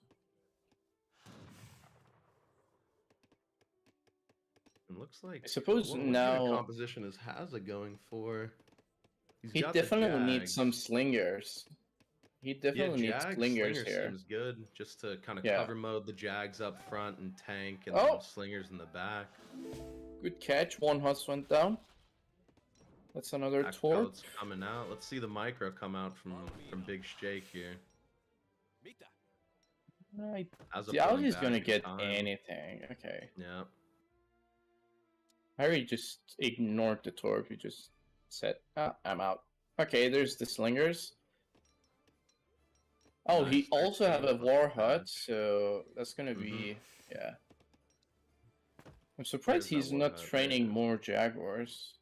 It looks like. I suppose what unit now- composition is Hazza going for? He got the definitely needs Jags. some slingers. He definitely needs Jag slingers Slinger here. seems good, just to kind of Yeah. cover mode the Jags up front and tank, and Oh! then slingers in the back. Good catch. 1 Hus went down. That's another Hack torp. pellets coming out. Let's see the micro come out from Big Shake here. Right. As a Doubt pulling he's back gonna in get time. anything. Okay. Yeah. Harry just ignored the torp. He just said, ah, I'm out. Okay, there's the slingers. Oh, he Nice, also have a 13 war match. hut, so that's gonna be, yeah. I'm surprised There's that he's war not hut, training yeah. more Jaguars.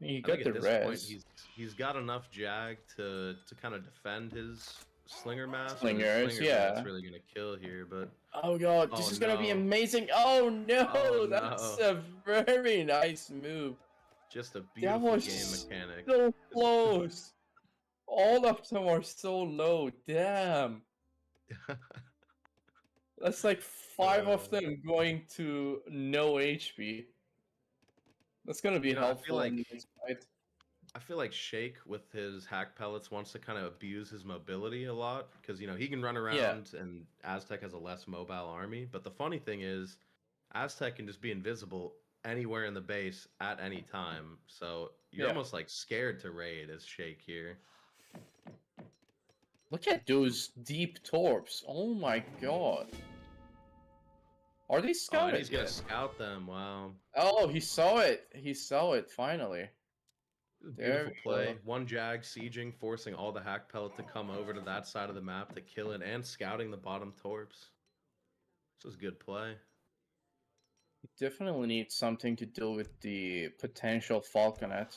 He I got think the at this res. point he's got enough Jag to kind of defend his slinger mass. and his Slingers, slinger yeah. It's really gonna kill here, but Oh god, this Oh, is gonna be no. amazing. Oh no, Oh, that's no. a very nice move. just a That beautiful was game mechanic. so close. All of them are so low. Damn. That's like 5 of them going to no HP. That's gonna be You know, I feel helpful in like- this fight. I feel like Shake with his hack pellets wants to kind of abuse his mobility a lot because he can run around and Aztec has a less mobile army. But the funny thing is, Aztec can just be invisible anywhere in the base at any time. So you're Yeah. almost like scared to raid as Shake here. Look at those deep torps. Oh my god. Are they Oh, and scouted he's gonna yet? scout them. Wow. Oh, he saw it. He saw it finally. There Beautiful we play. go. 1 Jag sieging, forcing all the hack pellet to come over to that side of the map to kill it, and scouting the bottom torps. This was good play. He definitely needs something to deal with the potential Falconet.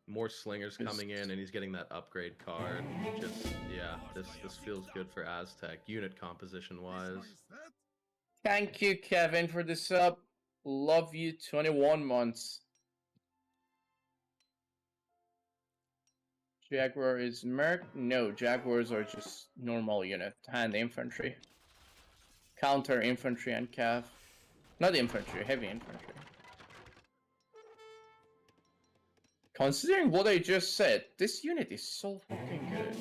More slingers Is- coming in, and he's getting that upgrade card. Just this feels good for Aztec unit composition wise. Thank you, Kevin, for the sub. Love you, 21 months. Jaguar is merc? No, Jaguars are just normal unit. Hand infantry. Counter infantry and cav. Not infantry, heavy infantry. Considering what I just said, this unit is so fucking good.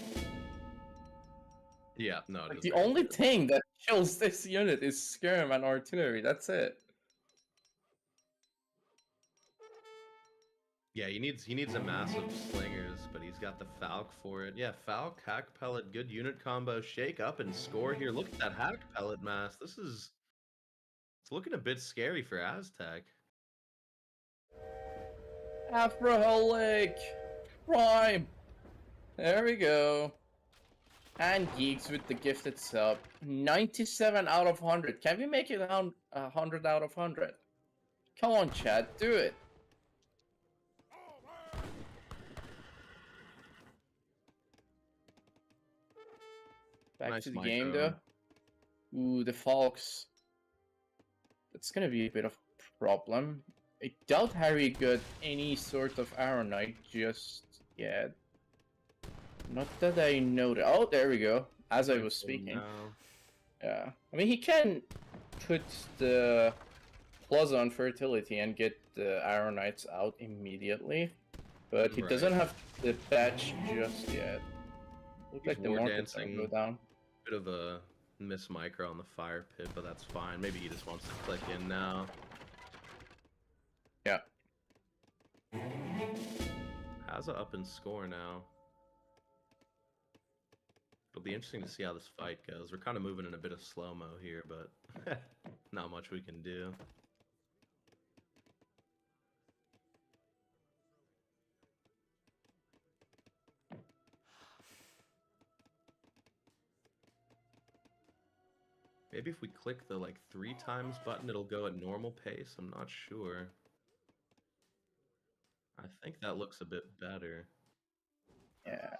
Yeah, no, it Like, is the very only good. thing that kills this unit is skirm and artillery. That's it. Yeah, he needs a massive slingers, but he's got the Falc for it. Yeah, Falc, hack pellet, good unit combo, shake up and score here. Look at that hack pellet mass. It's looking a bit scary for Aztec. Afroholic! Prime! There we go. And Geeks with the gifted sub. 97 out of 100. Can we make it 100 out of 100? Come on, chat, do it. Back Nice to the game, micro. though. Ooh, the Falks. That's gonna be a bit of a problem. I doubt Harry got any sort of Arrow Knight just yet. Not that I know that. Oh, there we go. As I was speaking. Now. Yeah. I mean, he can put the Plaza on fertility and get the Arrow Knights out immediately. But he doesn't have the patch just yet. Looks like the war market's gonna go down. Bit of a miss micro on the fire pit, but that's fine. Maybe he just wants to click in now. Yeah. Hazza up in score now. It'll be interesting to see how this fight goes. We're kind of moving in a bit of slow-mo here, but not much we can do. Maybe if we click the like 3 times button, it'll go at normal pace. I'm not sure. I think that looks a bit better. Yeah.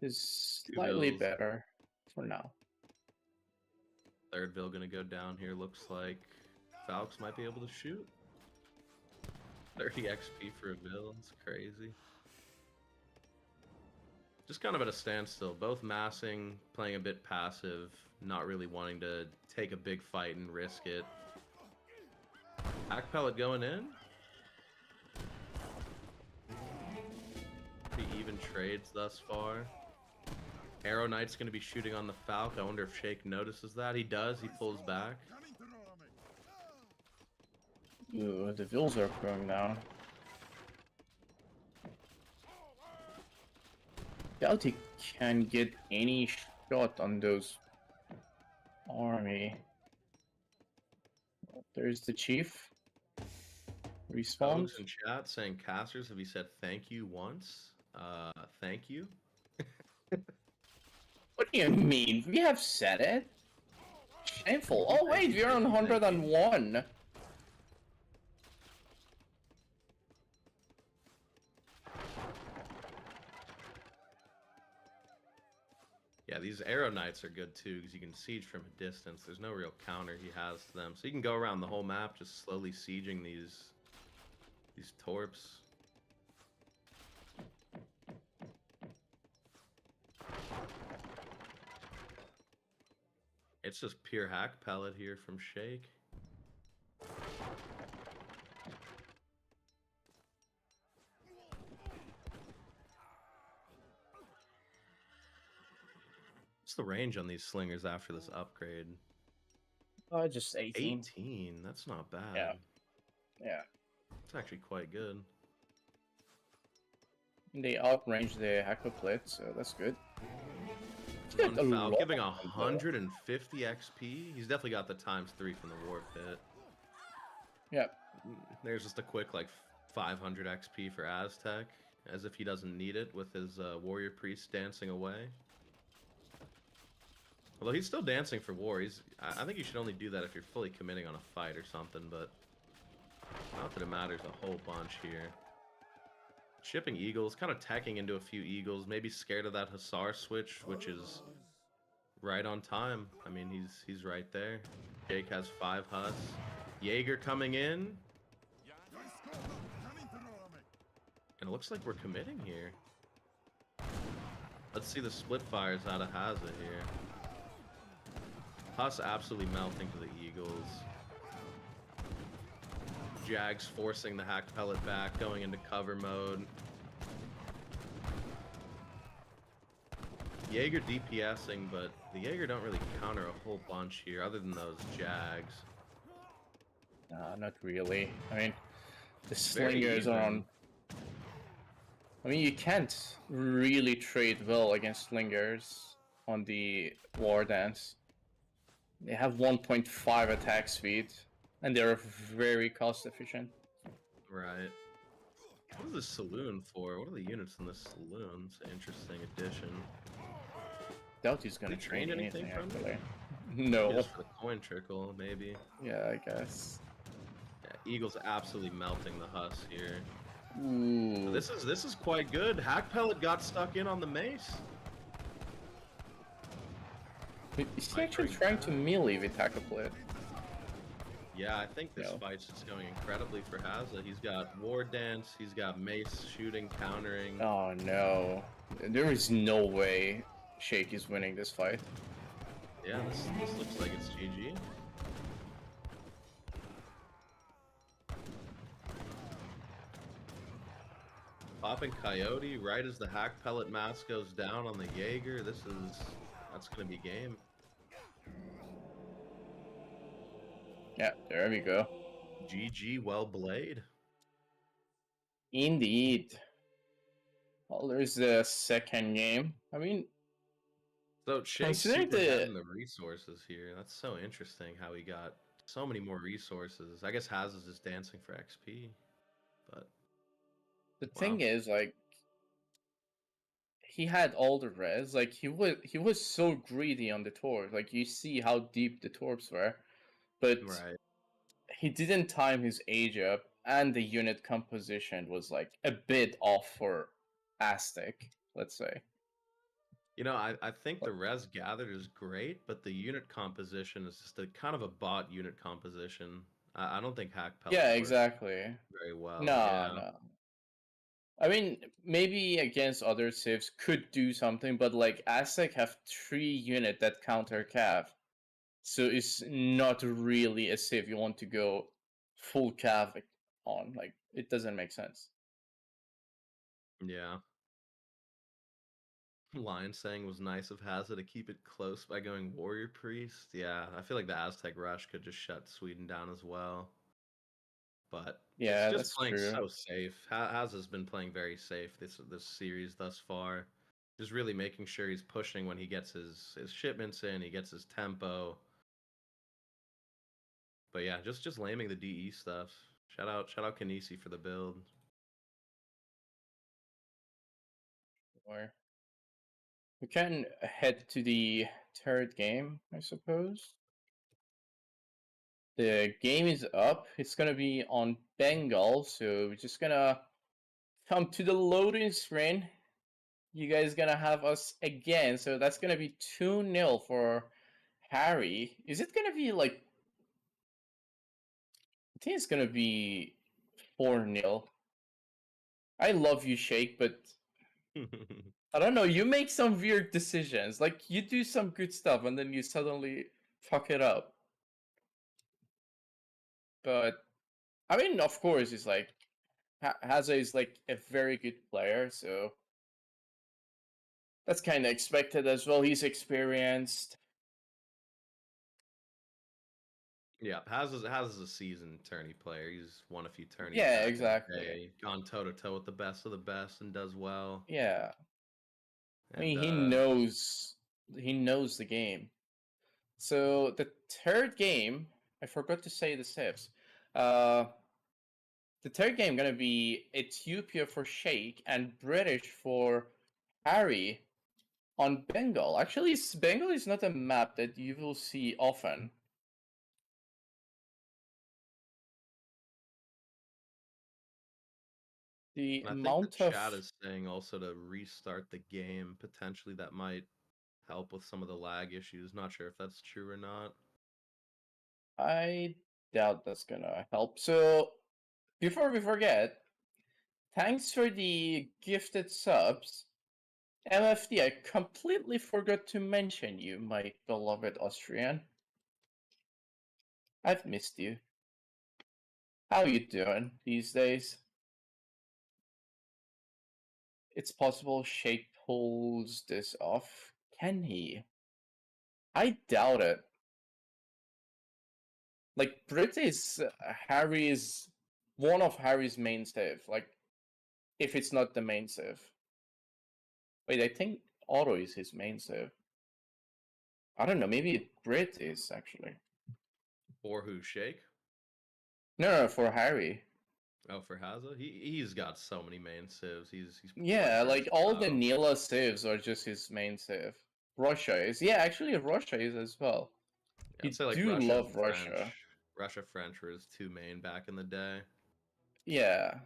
Is slightly bills. better for now. Third bill gonna go down here. Looks like Falcons might be able to shoot. 30 XP for a bill. It's crazy. Just kind of at a standstill. Both massing, playing a bit passive, not really wanting to take a big fight and risk it. Hack pellet going in. Pretty even trades thus far. Arrow Knight's going to be shooting on the Falc. I wonder if Shake notices that. He does. He pulls back. Ooh, the vills are going down. Doubt he can get any shot on those army. There's the chief. Respawn. Folks in chat saying, Casters, have you said thank you once? Thank you. What do you mean? We have said it. Shameful. Oh wait, we're on 101. Yeah, these Arrow Knights are good too, because you can siege from a distance. There's no real counter he has to them. So you can go around the whole map just slowly sieging these torps. It's just pure hack pellet here from Shake. What's the range on these slingers after this upgrade? Just 18. 18? That's not bad. Yeah. Yeah. It's actually quite good. They outrange the hacker plate, so that's good. One foul, giving 150 XP. He's definitely got the ×3 from the war pit. Yep. There's just a quick like 500 XP for Aztec, as if he doesn't need it with his warrior priest dancing away. Although he's still dancing for war. I think you should only do that if you're fully committing on a fight or something, but not that it matters a whole bunch here. Shipping eagles, kind of tacking into a few eagles, maybe scared of that Hussar switch, which is right on time. I mean, he's right there. Jake has 5 Huss. Jaeger coming in. And it looks like we're committing here. Let's see the split fires out of Hazza here. Huss absolutely melting to the eagles. Jags forcing the hack pellet back, going into cover mode. Jaeger DPSing, but the Jaeger don't really counter a whole bunch here, other than those Jags. Nah, not really. I mean, the Very slingers are on. even. I mean, you can't really trade well against slingers on the War Dance. They have 1.5 attack speed, and they're very cost efficient. Right. What is this saloon for? What are the units in this saloon? It's an interesting addition. Doubt he's gonna Did he train train anything anything, from actually. it? No. Just for the coin trickle, maybe. Yeah, I guess. Yeah, Eagle's absolutely melting the Huss here. Ooh. This is quite good. Hack pellet got stuck in on the mace. Is he actually trying to melee with Hackaplet? Yeah, I think this No. fight's just going incredibly for Hazza. He's got War Dance, he's got mace, shooting, countering. Oh no. There is no way Shake is winning this fight. Yeah, this looks like it's GG. Popping Coyote right as the hack pellet mask goes down on the Jaeger. That's gonna be game. Yeah, there we go. GG, well played. Indeed. Well, there's the second game. I mean, So Shake's considering super ahead in the the resources here. That's so interesting how he got so many more resources. I guess Hazza's just dancing for XP, but thing is, like, he had all the res. Like, he was so greedy on the torp. Like, you see how deep the torps were, but right. he didn't time his age up, and the unit composition was like a bit off for Aztec, let's say. You know, I think the res gathered is great, but the unit composition is just a kind of a bot unit composition. I don't think hack pellets Yeah, work exactly. very well. No, Yeah. no. I mean, maybe against other civs could do something, but like Aztec have 3 unit that counter cav, so it's not really a civ you want to go full cav on. Like, it doesn't make sense. Yeah. Lion saying was nice of Hazza to keep it close by going Warrior Priest. Yeah, I feel like the Aztec Rush could just shut Sweden down as well. But Yeah, it's just that's playing true. so safe. Hazza's been playing very safe this series thus far. Just really making sure he's pushing when he gets his shipments in, he gets his tempo. But yeah, just laming the DE stuff. Shout out Kanisi for the build. Or we can head to the third game, I suppose. The game is up. It's gonna be on Bengal, so we're just gonna come to the loading screen. You guys gonna have us again, so that's gonna be 2-0 for Harry. Is it gonna be like? I think it's gonna be 4-0. I love you, Shake, but I don't know. You make some weird decisions. Like, you do some good stuff, and then you suddenly fuck it up. But I mean, of course, it's like Hazza is like a very good player, so that's kind of expected as well. He's experienced. Yeah, Hazza's a seasoned tourney player. He's won a few tourneys. Yeah, back in the exactly. day, gone toe to toe with the best of the best and does well. Yeah, I mean, And he knows the game. So the third game, I forgot to say the steps. The third game gonna be Ethiopia for Sheikh and British for Harry on Bengal. Actually, Bengal is not a map that you will see often. The I think amount the of chat is saying also to restart the game. Potentially that might help with some of the lag issues. Not sure if that's true or not. I doubt that's gonna help. So before we forget, thanks for the gifted subs. MFD, I completely forgot to mention you, my beloved Austrian. I've missed you. How you doing these days? It's possible Shake pulls this off. Can he? I doubt it. Like, Brit is Harry's one of Harry's main save. Like, if it's not the main save. Wait, I think Otto is his main save. I don't know. Maybe Brit is actually. Or who, Shake? No, for Harry. Oh, for Hazza? He's got so many main civs. He's Yeah, quite like all the versatile. Neela saves are just his main save. Russia is. Yeah, actually Russia is as well. Yeah, You I'd say like do Russia love and Russia. French. Russia, French were his two main back in the day. Yeah.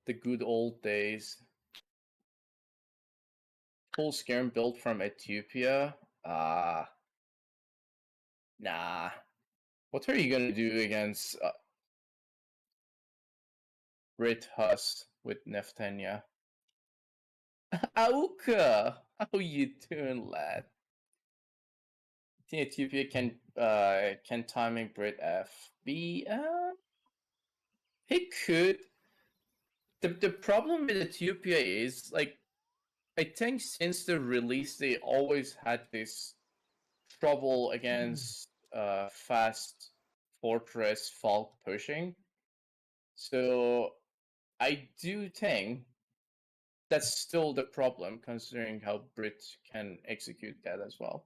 The good old days. Full scarm built from Ethiopia. Nah. What are you gonna do against Rit Hus with Neftanya? Auka! How you doing, lad? I think Ethiopia can timing Brit FB. He could. The problem with Ethiopia is like I think since the release they always had this trouble against fast fortress Falk pushing. So I do think that's still the problem considering how Brit can execute that as well.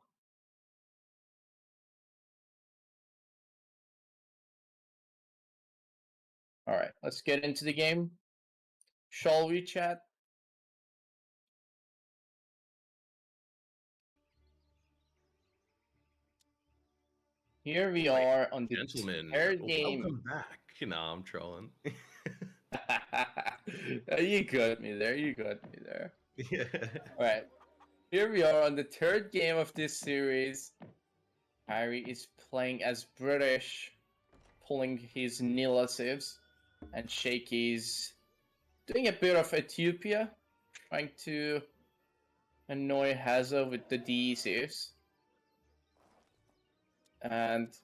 Alright, let's get into the game. Shall we, chat? Here we Wait, are on the Gentlemen, third game. welcome back. No, I'm trolling. You got me there. You got me there. Yeah. All right. Here we are on the third game of this series. Harry is playing as British, pulling his Nila saves, and Shaky's doing a bit of Ethiopia, trying to annoy Hazza with the DE saves. And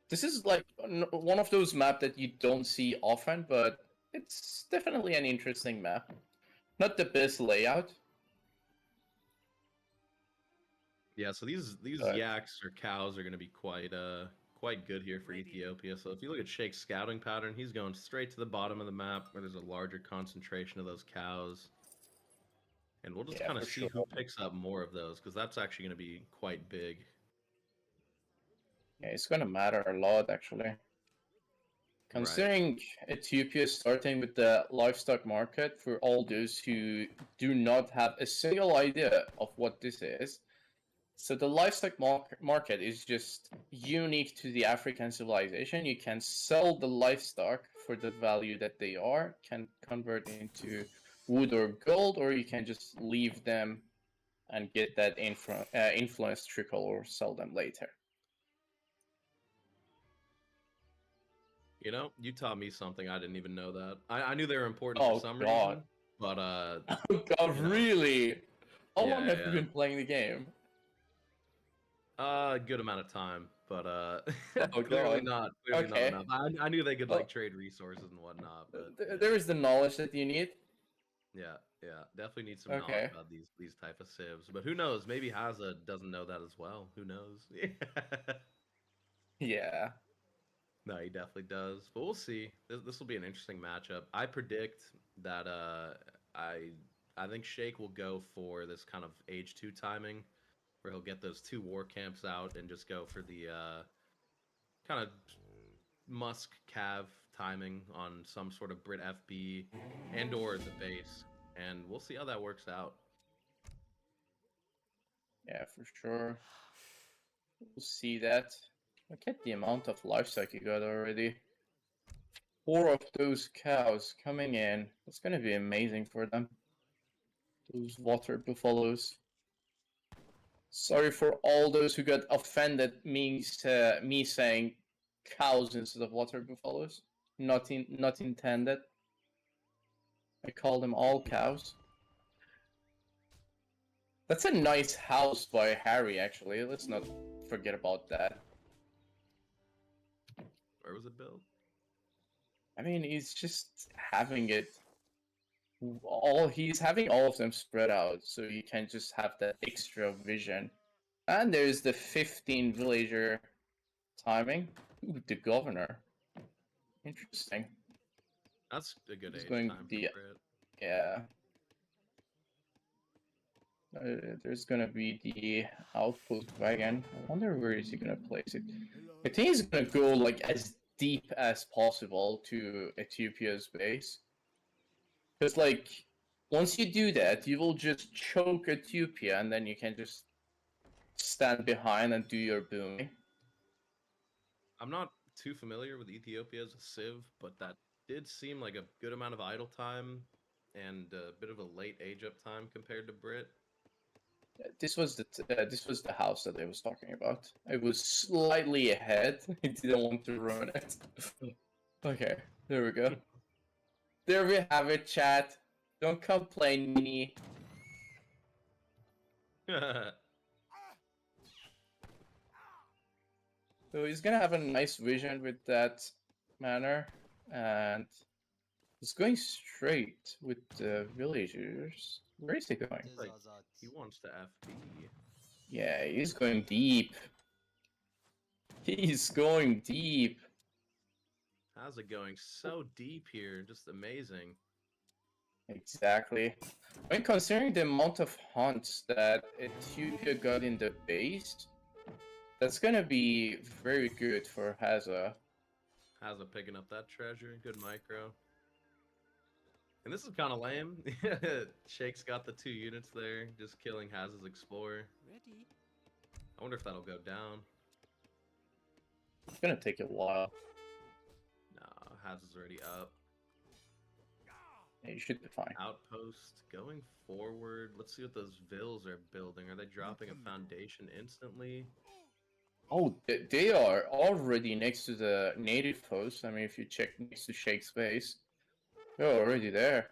this is like one of those maps that you don't see often, but it's definitely an interesting map. Not the best layout. Yeah, so these But yaks or cows are going to be quite good here for Ethiopia. So if you look at Shake's scouting pattern, he's going straight to the bottom of the map where there's a larger concentration of those cows. And we'll just yeah, kind of for see sure. who picks up more of those, because that's actually going to be quite big. Yeah, it's gonna matter a lot actually. Considering Ethiopia is starting with the livestock market for all those who do not have a single idea of what this is. So the livestock market is just unique to the African civilization. You can sell the livestock for the value that they are, can convert into wood or gold, or you can just leave them and get that influence trickle or sell them later. You know, you taught me something I didn't even know that. I knew they were important Oh for some god. reason, but Oh god, you know. really? How long Yeah, have you been playing the game? a good amount of time, but Oh clearly god. not Okay. enough. I knew they could Well, like trade resources and whatnot, but yeah. there is the knowledge that you need. Yeah, definitely need some knowledge Okay. about these type of civs. But who knows? Maybe Hazza doesn't know that as well. Who knows? Yeah. No, he definitely does. But we'll see. This will be an interesting matchup. I predict that I think Shake will go for this kind of age 2 timing, where he'll get those 2 war camps out and just go for the kind of Musk Cav timing on some sort of Brit FB and or the base. And we'll see how that works out. Yeah, for sure. We'll see that. Look at the amount of livestock you got already. 4 of those cows coming in. That's gonna be amazing for them. Those water buffaloes. Sorry for all those who got offended me saying cows instead of water buffaloes. Not intended. I call them all cows. That's a nice house by Harry, actually. Let's not forget about that. Where was it built? I mean, he's just having it. He's having all of them spread out, so you can just have that extra vision. And there's the 15 villager timing. Ooh, the governor. Interesting. That's a good He's age going time the- for it. Yeah. There's gonna be the outpost wagon. I wonder where is he gonna place it. I think he's gonna go like as deep as possible to Ethiopia's base. Because like once you do that, you will just choke Ethiopia, and then you can just stand behind and do your booming. I'm not too familiar with Ethiopia as a civ, but that did seem like a good amount of idle time and a bit of a late age up time compared to Brit. This was the house that I was talking about. I was slightly ahead. I didn't want to ruin it. Okay, there we go. There we have it, chat. Don't complain, Mini. So he's gonna have a nice vision with that manner, and he's going straight with the villagers. Where is he going? Like, he wants to FB. Yeah, he's going deep. He's going deep. How's it going so deep here? Just amazing. Exactly. When considering the amount of hunts that Ethiopia got in the base, that's gonna be very good for Hazza. Hazza picking up that treasure. Good micro. And this is kind of lame. Shake's got the 2 units there, just killing Hazza's Explorer. Ready. I wonder if that'll go down. It's gonna take a while. Nah, Hazza's already up. Yeah, you should be fine. Outpost going forward. Let's see what those vills are building. Are they dropping a foundation instantly? Oh, they are already next to the native post. I mean, if you check next to Shake's base, they're already there.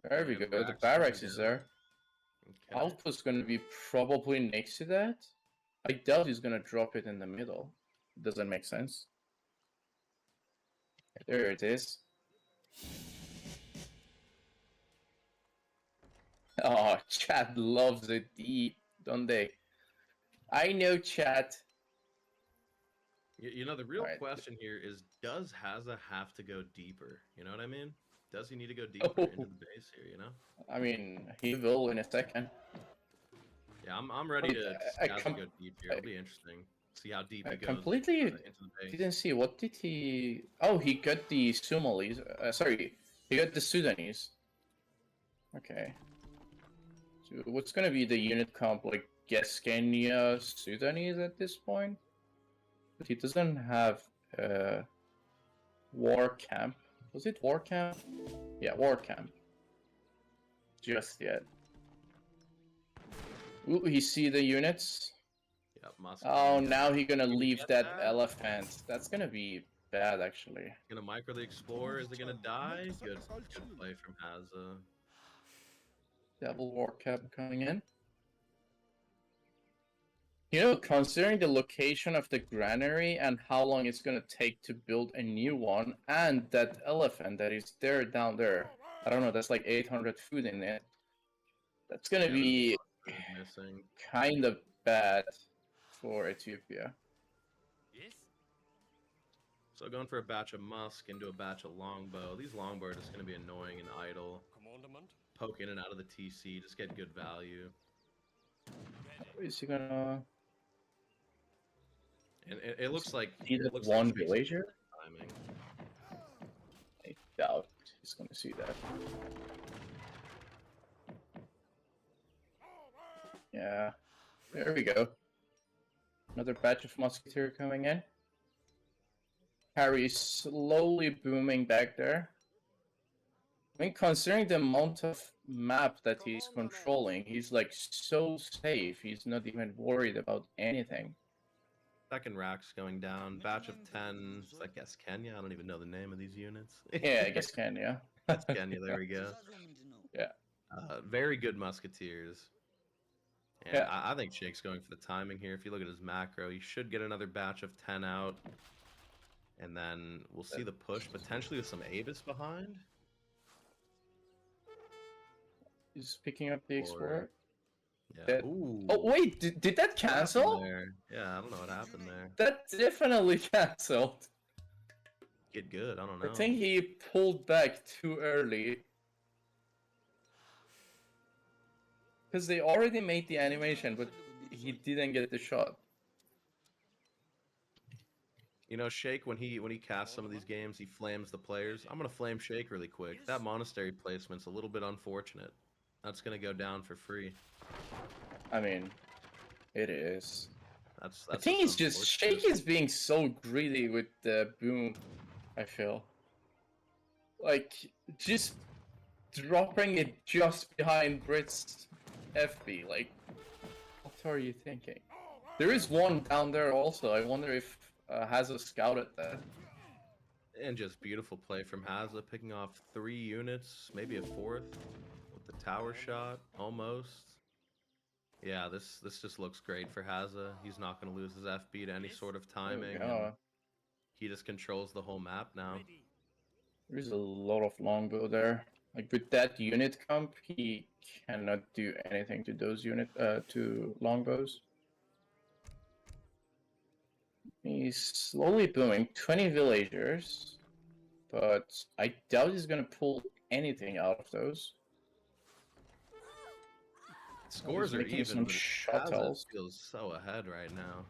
There we Yeah, go. The racks barracks coming is down. there. Okay. Outpost gonna be probably next to that. I doubt he's gonna drop it in the middle. It doesn't make sense. There it is. Oh, chat loves it deep, don't they? I know, chat. You know, the real Alright. question here is, does Hazza have to go deeper? You know what I mean? Does he need to go deeper into the base here, you know? I mean, he will in a second. Yeah, I'm ready to I Hazza com- go deep here. It'll be interesting. See how deep I he goes completely into the base. didn't see. What did he... Oh, he got the Somalis. Sorry, he got the Sudanese. Okay. So what's gonna be the unit comp, like Kenya Sudanese at this point? But he doesn't have war camp. Was it war camp? Yeah, war camp. Just yet. Ooh, he see the units. Yep, Musk. Oh, now he gonna You leave get that that? elephant. That's gonna be bad, actually. Gonna micro the Explorer. Is it gonna die? Good play from Hazza. Devil war cap coming in. You know, considering the location of the granary and how long it's gonna take to build a new one, and that elephant that is there down there, I don't know, that's like 800 food in it. That's gonna Yeah, be there's a lot of food missing. kind of bad for Ethiopia. Yes. So going for a batch of Musk into a batch of Longbow. These Longbow are just gonna be annoying and idle. Commandment. Poke in and out of the TC, just get good value. Is he gonna And it looks like see it that looks one like Shake's villager? timing. I doubt he's gonna see that. Yeah, there we go. Another batch of musketeer coming in. Harry's slowly booming back there. I mean, considering the amount of map that he's controlling, he's like so safe. He's not even worried about anything. Second rack's going down. Batch of 10. I guess Kenya. I don't even know the name of these units. Yeah, I guess Kenya. That's Kenya. There we go. Yeah. Very good musketeers. And Yeah. I think Shake's going for the timing here. If you look at his macro, he should get another batch of 10 out. And then we'll see the push potentially with some Avis behind. He's picking up the Or- Explorer. Yeah. That- Ooh. Oh wait, did that What happened cancel? there? Yeah, I don't know what happened there. That definitely canceled. Get good. I don't know. I think he pulled back too early. Because they already made the animation, but he didn't get the shot. You know, Shake, when he casts some of these games, he flames the players. I'm gonna flame Shake really quick. That monastery placement's a little bit unfortunate. That's gonna go down for free. I mean, it is. That's I think what's he's just unfortunate. Shake is being so greedy with the boom. I feel like just dropping it just behind Brit's FB. Like, what are you thinking? There is one down there also. I wonder if Hazza scouted that. And just beautiful play from Hazza, picking off 3 units, maybe a 4th with the tower shot, almost. Yeah, this just looks great for Hazza. He's not going to lose his FB to any sort of timing. And he just controls the whole map now. There's a lot of longbow there. Like with that unit comp, he cannot do anything to those to longbows. He's slowly booming 20 villagers, but I doubt he's gonna pull anything out of those. Scores are making even, some but shot Hazza tells. feels so ahead right now.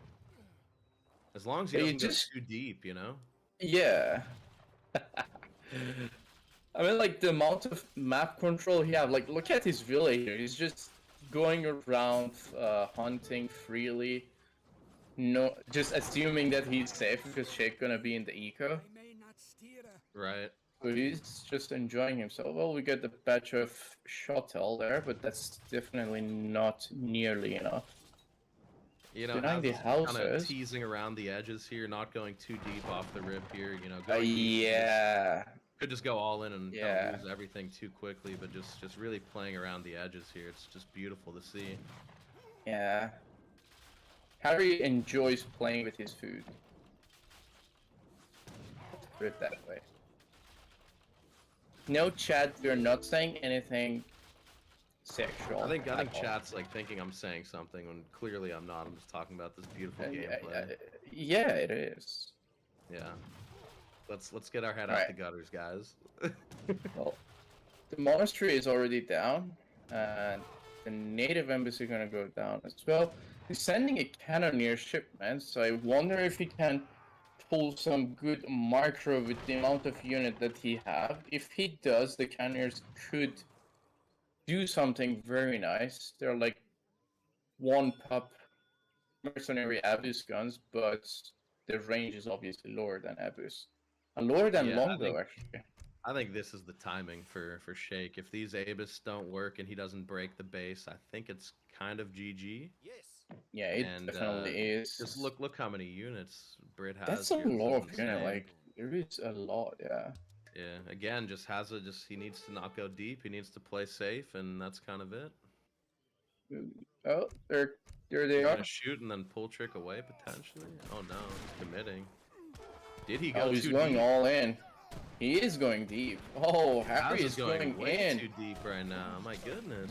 As long as he Yeah, you doesn't just- go too deep, you know? Yeah. I mean, like, the amount of map control he have, like, look at his villager. He's just going around hunting freely. No, just assuming that he's safe because Shake's gonna be in the eco. Right. So he's just enjoying himself. Well, we get the batch of shottel there, but that's definitely not nearly enough. You know, Denying the kind of houses. teasing around the edges here, not going too deep off the rip here. You know, going deep, Yeah. could just go all in and kind Yeah. of lose everything too quickly, but just really playing around the edges here. It's just beautiful to see. Yeah. Harry enjoys playing with his food. Let's put it that way. No, chat, we're not saying anything sexual. I think at all. chat's like thinking I'm saying something when clearly I'm not. I'm just talking about this beautiful gameplay. Yeah, it is. Yeah. Let's get our head out Alright. the gutters, guys. Well, the monastery is already down, and the native embassy gonna go down as well. He's sending a cannoneer shipment, so I wonder if he can pull some good micro with the amount of unit that he have. If he does, the cannoneers could do something very nice. They're like one pop mercenary Abus guns, but the range is obviously lower than Abus. And lower than Yeah, I longbow, think- actually. I think this is the timing for Shake. If these Abus don't work and he doesn't break the base, I think it's kind of GG. Yeah, it And, definitely is. Just look how many units Brit has. That's a here. This lot is of unit, insane. like, there is a lot, yeah. Yeah, again, just Hazza, he needs to not go deep. He needs to play safe, and that's kind of it. Oh, there they He's are. gonna shoot and then pull trick away potentially. Oh no, he's committing. Did he go Oh, he's too going deep? all in. He is going deep. Oh, Harry Hazza's is going way in. too deep right now. My goodness.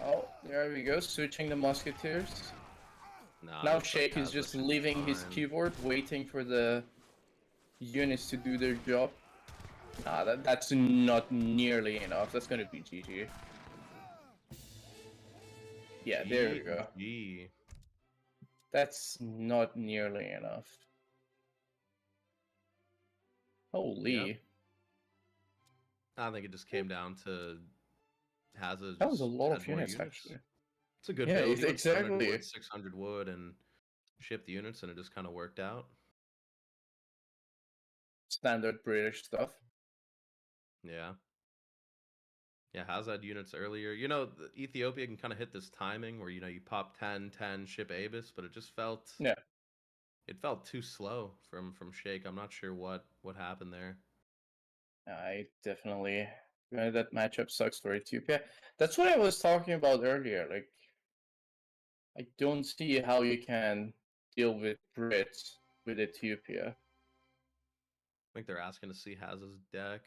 Oh, there we go, switching the musketeers. Nah, Now looks like Shake is Hazza just should be leaving his fine. keyboard, waiting for the units to do their job. Nah, that's not nearly enough. That's gonna be GG. Yeah, there we go. GG. That's not nearly enough. Holy. Yep. I think it just came down to Hazza. That was a just lot had of more units, actually. It's a good Yeah, build. He went 200 exactly. wood, 600 wood, and shipped units, and it just kind of worked out. Standard British stuff. Yeah. Yeah, Hazza had units earlier. You know, Ethiopia can kind of hit this timing where, you know, you pop 10, 10, ship Abus, but it just felt... Yeah. It felt too slow from Shake. I'm not sure what happened there. I definitely that matchup sucks for Ethiopia. That's what I was talking about earlier. Like, I don't see how you can deal with Brits with Ethiopia. think they're asking to see Hazza's deck.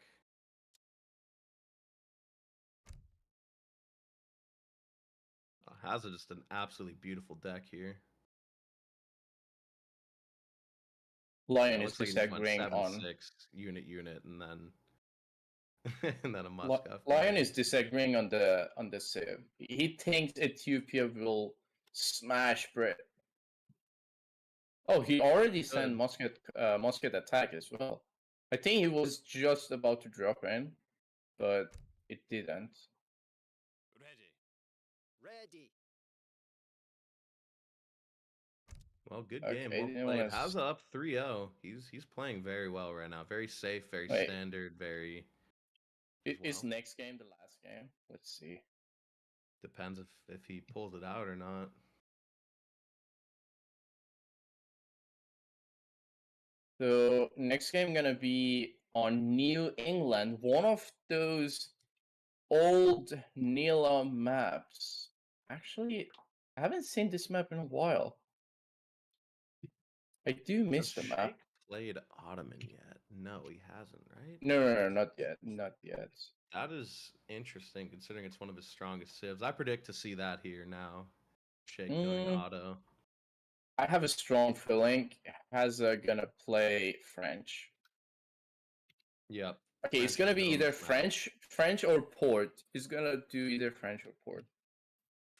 Hazza just an absolutely beautiful deck here. Lion It is looks like he just went disagreeing on 7/6 unit, and then and then a must-have. Lion is disagreeing on the civ. He thinks Ethiopia will smash Brit. Oh, he already sent musket attack as well. I think he was just about to drop in, but it didn't. Ready. Well, good Okay, game, didn't well played. wanna Hazza up 3-0. He's playing very well right now. Very safe, very Wait. standard, very. Is well. next game the last game? Let's see. Depends if he pulls it out or not. So next game gonna be on New England, one of those old Nila maps. Actually, I haven't seen this map in a while. I do miss Has the map. Sheikh played Ottoman yet? No, he hasn't, right? No, not yet, not yet. That is interesting considering it's one of his strongest civs. I predict to see that here now. Sheikh going auto. I have a strong feeling Hazza gonna play French. Yep. Okay, French it's gonna is be good on either this map. French or Port. He's gonna do either French or Port.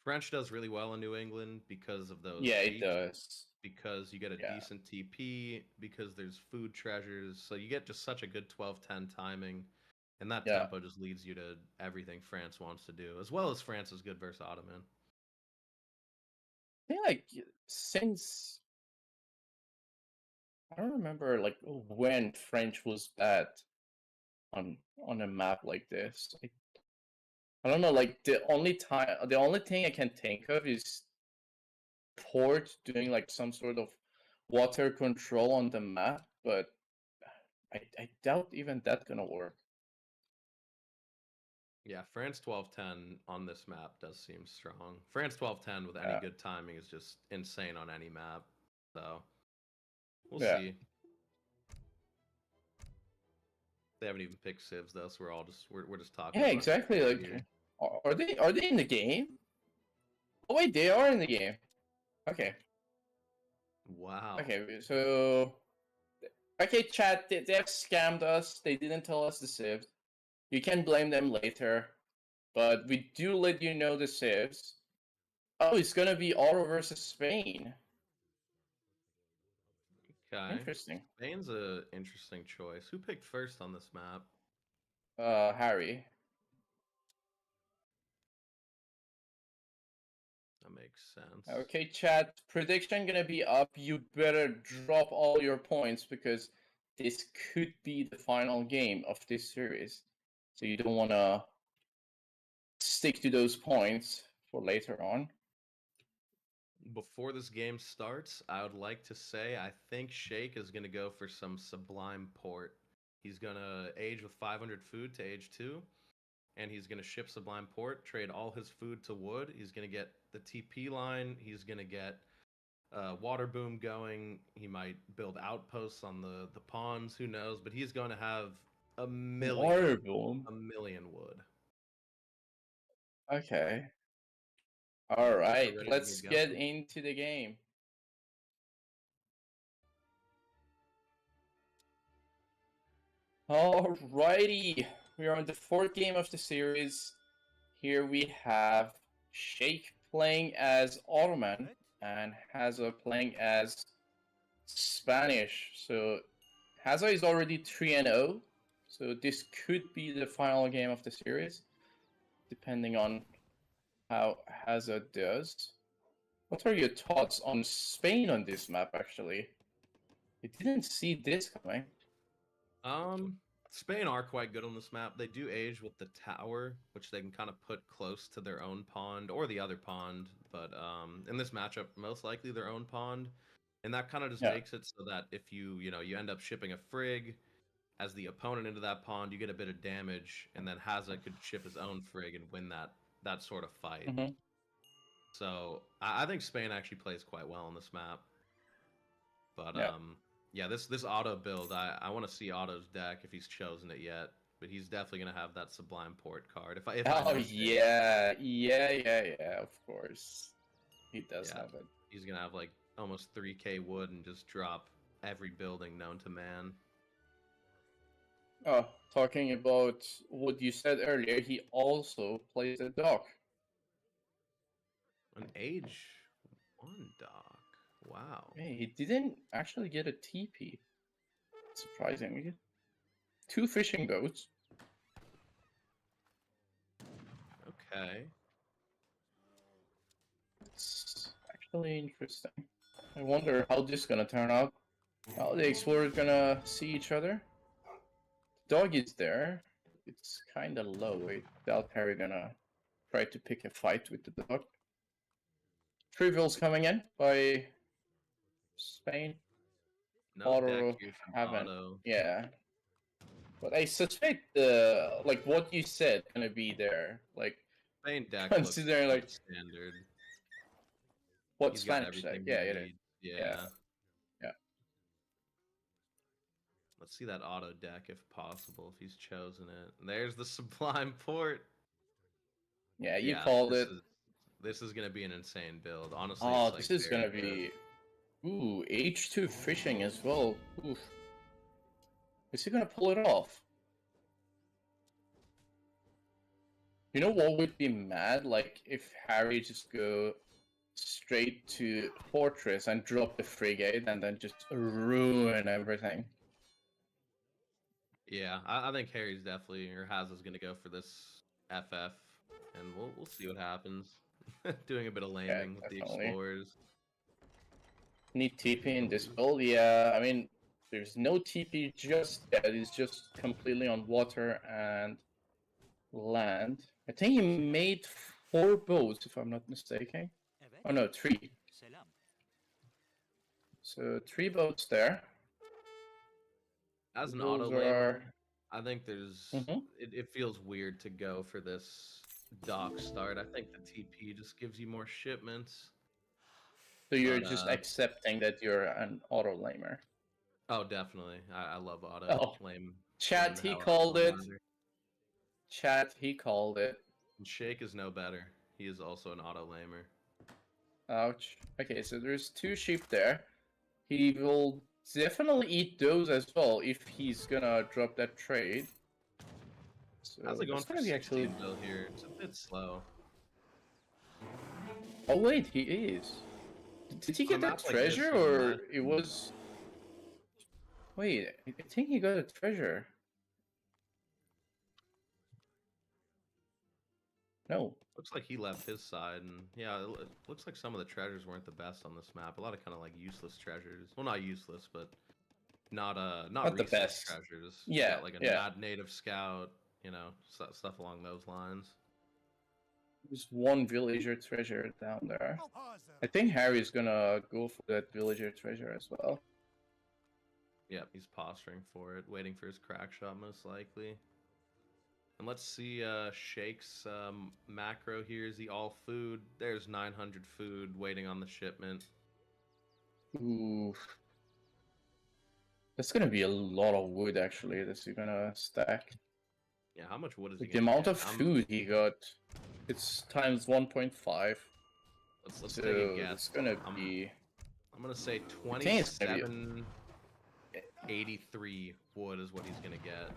French does really well in New England because of those. Yeah, it cheats, does. Because you get a Yeah. decent TP, because there's food treasures, so you get just such a good 12-10 timing, and that Yeah. tempo just leads you to everything France wants to do, as well as France is good versus Ottoman. I think like since I don't remember like when French was bad on a map like this. I don't know. Like the only thing I can think of is Port doing like some sort of water control on the map, but I doubt even that's gonna work. Yeah, France 12-10 on this map does seem strong. France 12-10 with any Yeah. good timing is just insane on any map. So we'll Yeah. see. They haven't even picked civs though, so we're just talking. Yeah, about exactly. it Like, here. are they in the game? Oh wait, they are in the game. Okay. Wow. Okay, so okay, chat. They have scammed us. They didn't tell us the civ. You can blame them later, but we do let you know the civs. Oh, it's gonna be Auto versus Spain. Okay. Interesting. Spain's a interesting choice. Who picked first on this map? Harry. That makes sense. Okay, chat. Prediction gonna be up. You better drop all your points because this could be the final game of this series. So you don't wanna stick to those points for later on. Before this game starts, I would like to say I think Sheikh is going to go for some Sublime Port. He's going to age with 500 food to age 2, and he's going to ship Sublime Port, trade all his food to wood. He's going to get the TP line. He's going to get Water Boom going. He might build outposts on the pawns. Who knows? But he's going to have a million Water Boom. wood. Okay. All right, ready to let's get get into the game. Alrighty, we are on the fourth game of the series. Here we have Sheikh playing as Ottoman and Hazza playing as Spanish. So Hazza is already 3-0, so this could be the final game of the series, depending on how Hazza does. What are your thoughts on Spain on this map, actually? I didn't see this coming. Spain are quite good on this map. They do age with the tower, which they can kind of put close to their own pond or the other pond. But in this matchup, most likely their own pond, and that kind of just makes it so that if you end up shipping a frig as the opponent into that pond, you get a bit of damage, and then Hazza could ship his own frig and win that sort of fight. Mm-hmm. So I think Spain actually plays quite well on this map. But Yeah, this auto build, I want to see Otto's deck if he's chosen it yet. But he's definitely gonna have that Sublime Port card. If I Oh missed it, yeah, of course. He does yeah, have it. he's gonna have like almost 3k wood and just drop every building known to man. Oh, talking about what you said earlier, he also plays a dock. An age 1 dock. Wow. Hey, he didn't actually get a TP. Surprisingly. 2 fishing boats. Okay. It's actually interesting. I wonder how this is gonna turn out. How the explorers gonna see each other. Dog is there. It's kind of low. I doubt Harry gonna try to pick a fight with the dog. Trivial's coming in by Spain. No Auto deck here from haven't. Otto. Yeah. But I suspect like what you said gonna be there. Like Spain deck considering looks like standard. what He's got Spanish deck. everything Yeah, he it is. needs. Yeah. Yeah. Let's see that auto deck if possible, if he's chosen it. And there's the Sublime Port. Yeah, you Yeah, called it. This is gonna be an insane build. Honestly, Oh, it's, this like, is gonna very be. good. Ooh, H2 fishing as well. Oof. Is he gonna pull it off? You know what would be mad? Like if Harry just go straight to Fortress and drop the frigate and then just ruin everything. Yeah, I think Harry's definitely, or Hazza's gonna go for this FF, and we'll see what happens. Doing a bit of laming with the definitely. explorers. Need TP in this build? Yeah, I mean, there's no TP just yet. It's just completely on water and land. I think he made 4 boats, if I'm not mistaken. Oh no, 3. So 3 boats there. As an Those auto lamer, I think there's it feels weird to go for this dock start. I think the TP just gives you more shipments. So you're just accepting that you're an auto lamer. Oh, definitely. I love auto lame. Chat, he called it. Chat, he called it. And Shake is no better. He is also an auto lamer. Ouch. Okay, so there's 2 sheep there. He will definitely eat those as well if he's gonna drop that trade. So How's it going it's for gonna be 16 actually. bill here? It's a bit slow. Oh wait, he is. Did he get that treasure or it was? Wait, I think he got a treasure. No. Looks like he left his side, and yeah, it looks like some of the treasures weren't the best on this map. A lot of kind of like useless treasures. Well, not useless, but not the best treasures. Yeah, like a not native scout, you know, stuff along those lines. There's 1 villager treasure down there. I think Harry's gonna go for that villager treasure as well. Yep, he's posturing for it, waiting for his crack shot most likely. And let's see Shake's macro here. Is he all food? There's 900 food waiting on the shipment. Ooh. That's gonna be a lot of wood actually that you're gonna stack. Yeah, how much wood is he The gonna amount get? of food he got, it's times 1.5. Let's take a guess. It's gonna be. I'm gonna say 2783 wood is what he's gonna get.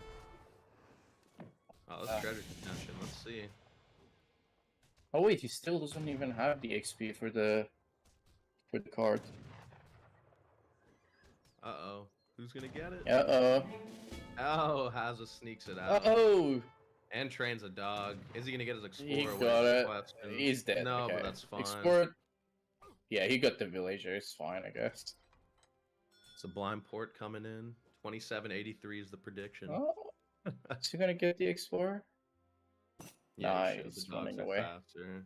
Oh, that's treasure contention. Let's see. Oh wait, he still doesn't even have the XP for the card. Uh-oh. Who's gonna get it? Uh-oh. Oh, Hazza sneaks it out. Uh-oh. And trains a dog. Is he gonna get his explorer? He got it. Question. He's dead. No, okay. but that's fine. Explorer. Yeah, he got the villager. It's fine, I guess. Sublime Port coming in. 2783 is the prediction. Oh. Is he gonna get the explorer? Yeah, Nice. He's running away. Faster.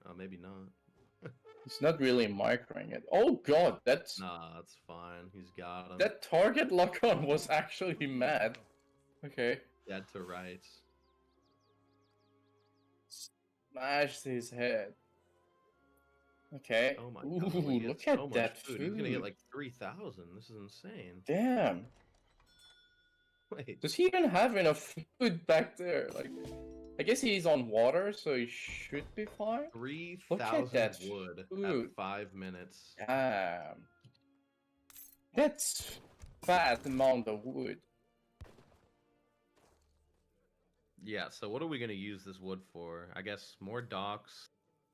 Oh, maybe not. He's not really microing it. Oh god, that's. Nah, that's fine. He's got him. That target lock-on was actually mad. Okay. Dead to rights. Smashed his head. Okay. Oh my Ooh, god, we get look so at much that food. food. He's gonna get like 3,000. This is insane. Damn. Wait, Does he even have enough food back there? Like, I guess he's on water, so he should be fine. Look at 3,000 that wood food. at 5 minutes. Damn. That's fat amount of wood. Yeah, so what are we gonna use this wood for? I guess more docks,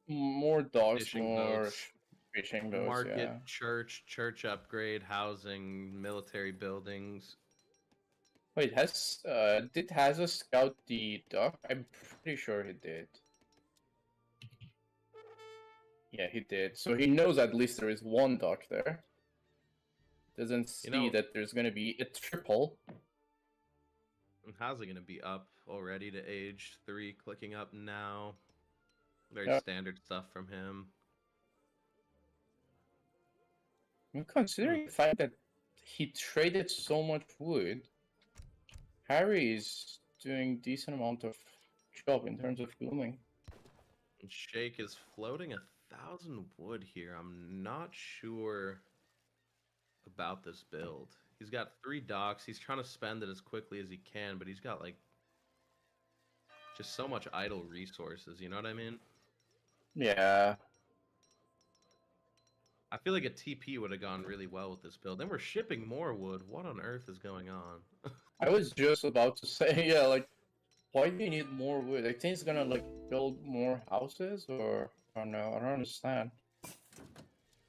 More dogs, fishing more boats, fishing boats, market, yeah. church upgrade, housing, military buildings. Wait, did Hazza scout the dock? I'm pretty sure he did. Yeah, he did. So he knows at least there is one dock there. Doesn't see that there's gonna be a triple. How's it gonna be up already to age 3? Clicking up now. Very Yeah. standard stuff from him. I'm considering the fact that he traded so much wood. Harry is doing decent amount of job in terms of filming. And Shake is floating 1,000 wood here. I'm not sure about this build. He's got 3 docks. He's trying to spend it as quickly as he can, but he's got like just so much idle resources, you know what I mean? Yeah. I feel like a TP would have gone really well with this build. And we're shipping more wood. What on earth is going on? I was just about to say, yeah, like, why do you need more wood? I think it's gonna, like, build more houses, or no, I don't understand.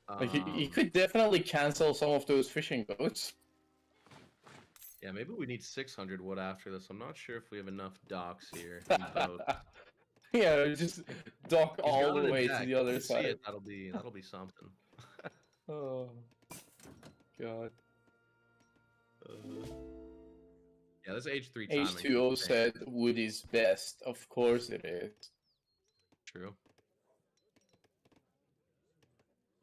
Like, he could definitely cancel some of those fishing boats. Yeah, maybe we need 600 wood after this. I'm not sure if we have enough docks here. And boats. Yeah, just dock He's all got it the in way deck. to the If other you see side. it, that'll be something. Oh, God. Yeah, this H3 timing. H2O said wood is best. Of course it is. True.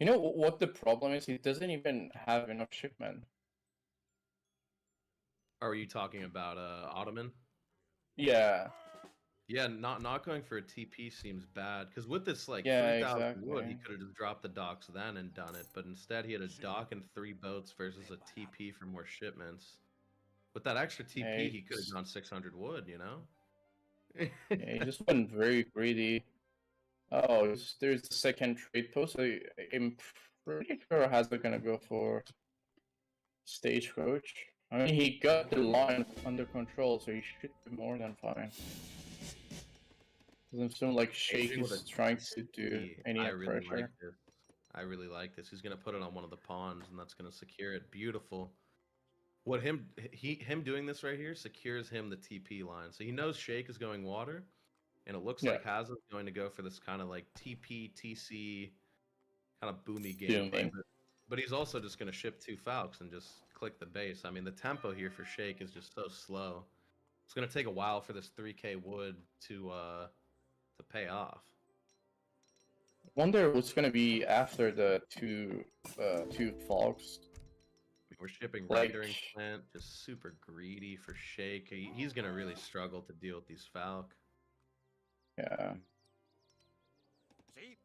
You know what the problem is? He doesn't even have enough shipment. Are you talking about Ottoman? Yeah. Yeah, not going for a TP seems bad because with this like Yeah, 3,000 wood, he exactly. could have just dropped the docks then and done it. But instead, he had a dock and 3 boats versus a TP for more shipments. With that extra TP, Yeah, he could have gone 600 wood. You know. Yeah, he just went very greedy. Oh, there's the second trade post. I'm pretty sure Hazza gonna go for stagecoach. I mean, he got the line under control, so he should be more than fine. Doesn't seem like Shake is trying to do any pressure. Like this. I really like this. He's gonna put it on one of the pawns, and that's gonna secure it. Beautiful. What him doing this right here secures him the TP line. So he knows Shake is going water, and it looks like Hazza's going to go for this kind of like TP TC kind of boomy gameplay. But he's also just gonna ship 2 Falcons and just click the base. I mean, the tempo here for Shake is just so slow. It's gonna take a while for this 3K wood to pay off. Wonder what's gonna be after the two Falcons. We're shipping rendering plant, just super greedy for Shake. He's gonna really struggle to deal with these Falc. Yeah.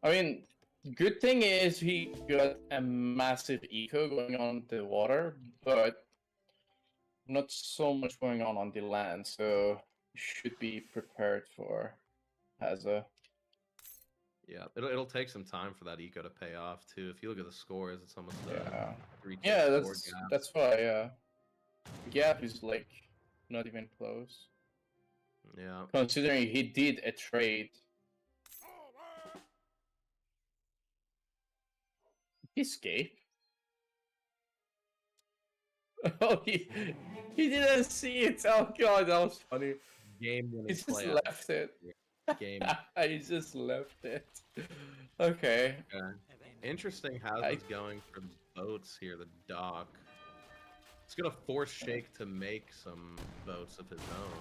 I mean, good thing is he got a massive eco going on the water, but not so much going on the land, so should be prepared for Hazza. Yeah, it'll take some time for that eco to pay off too. If you look at the scores, it's almost yeah. 3K Yeah, score gap. that's why. Yeah, the gap is like not even close. Yeah. Considering he did a trade. He escaped. Oh, he didn't see it. Oh god, that was funny. Game winning He just play left it. Game. He just left it. Okay. Interesting how he's going for the boats here, the dock. It's gonna force Shake to make some boats of his own.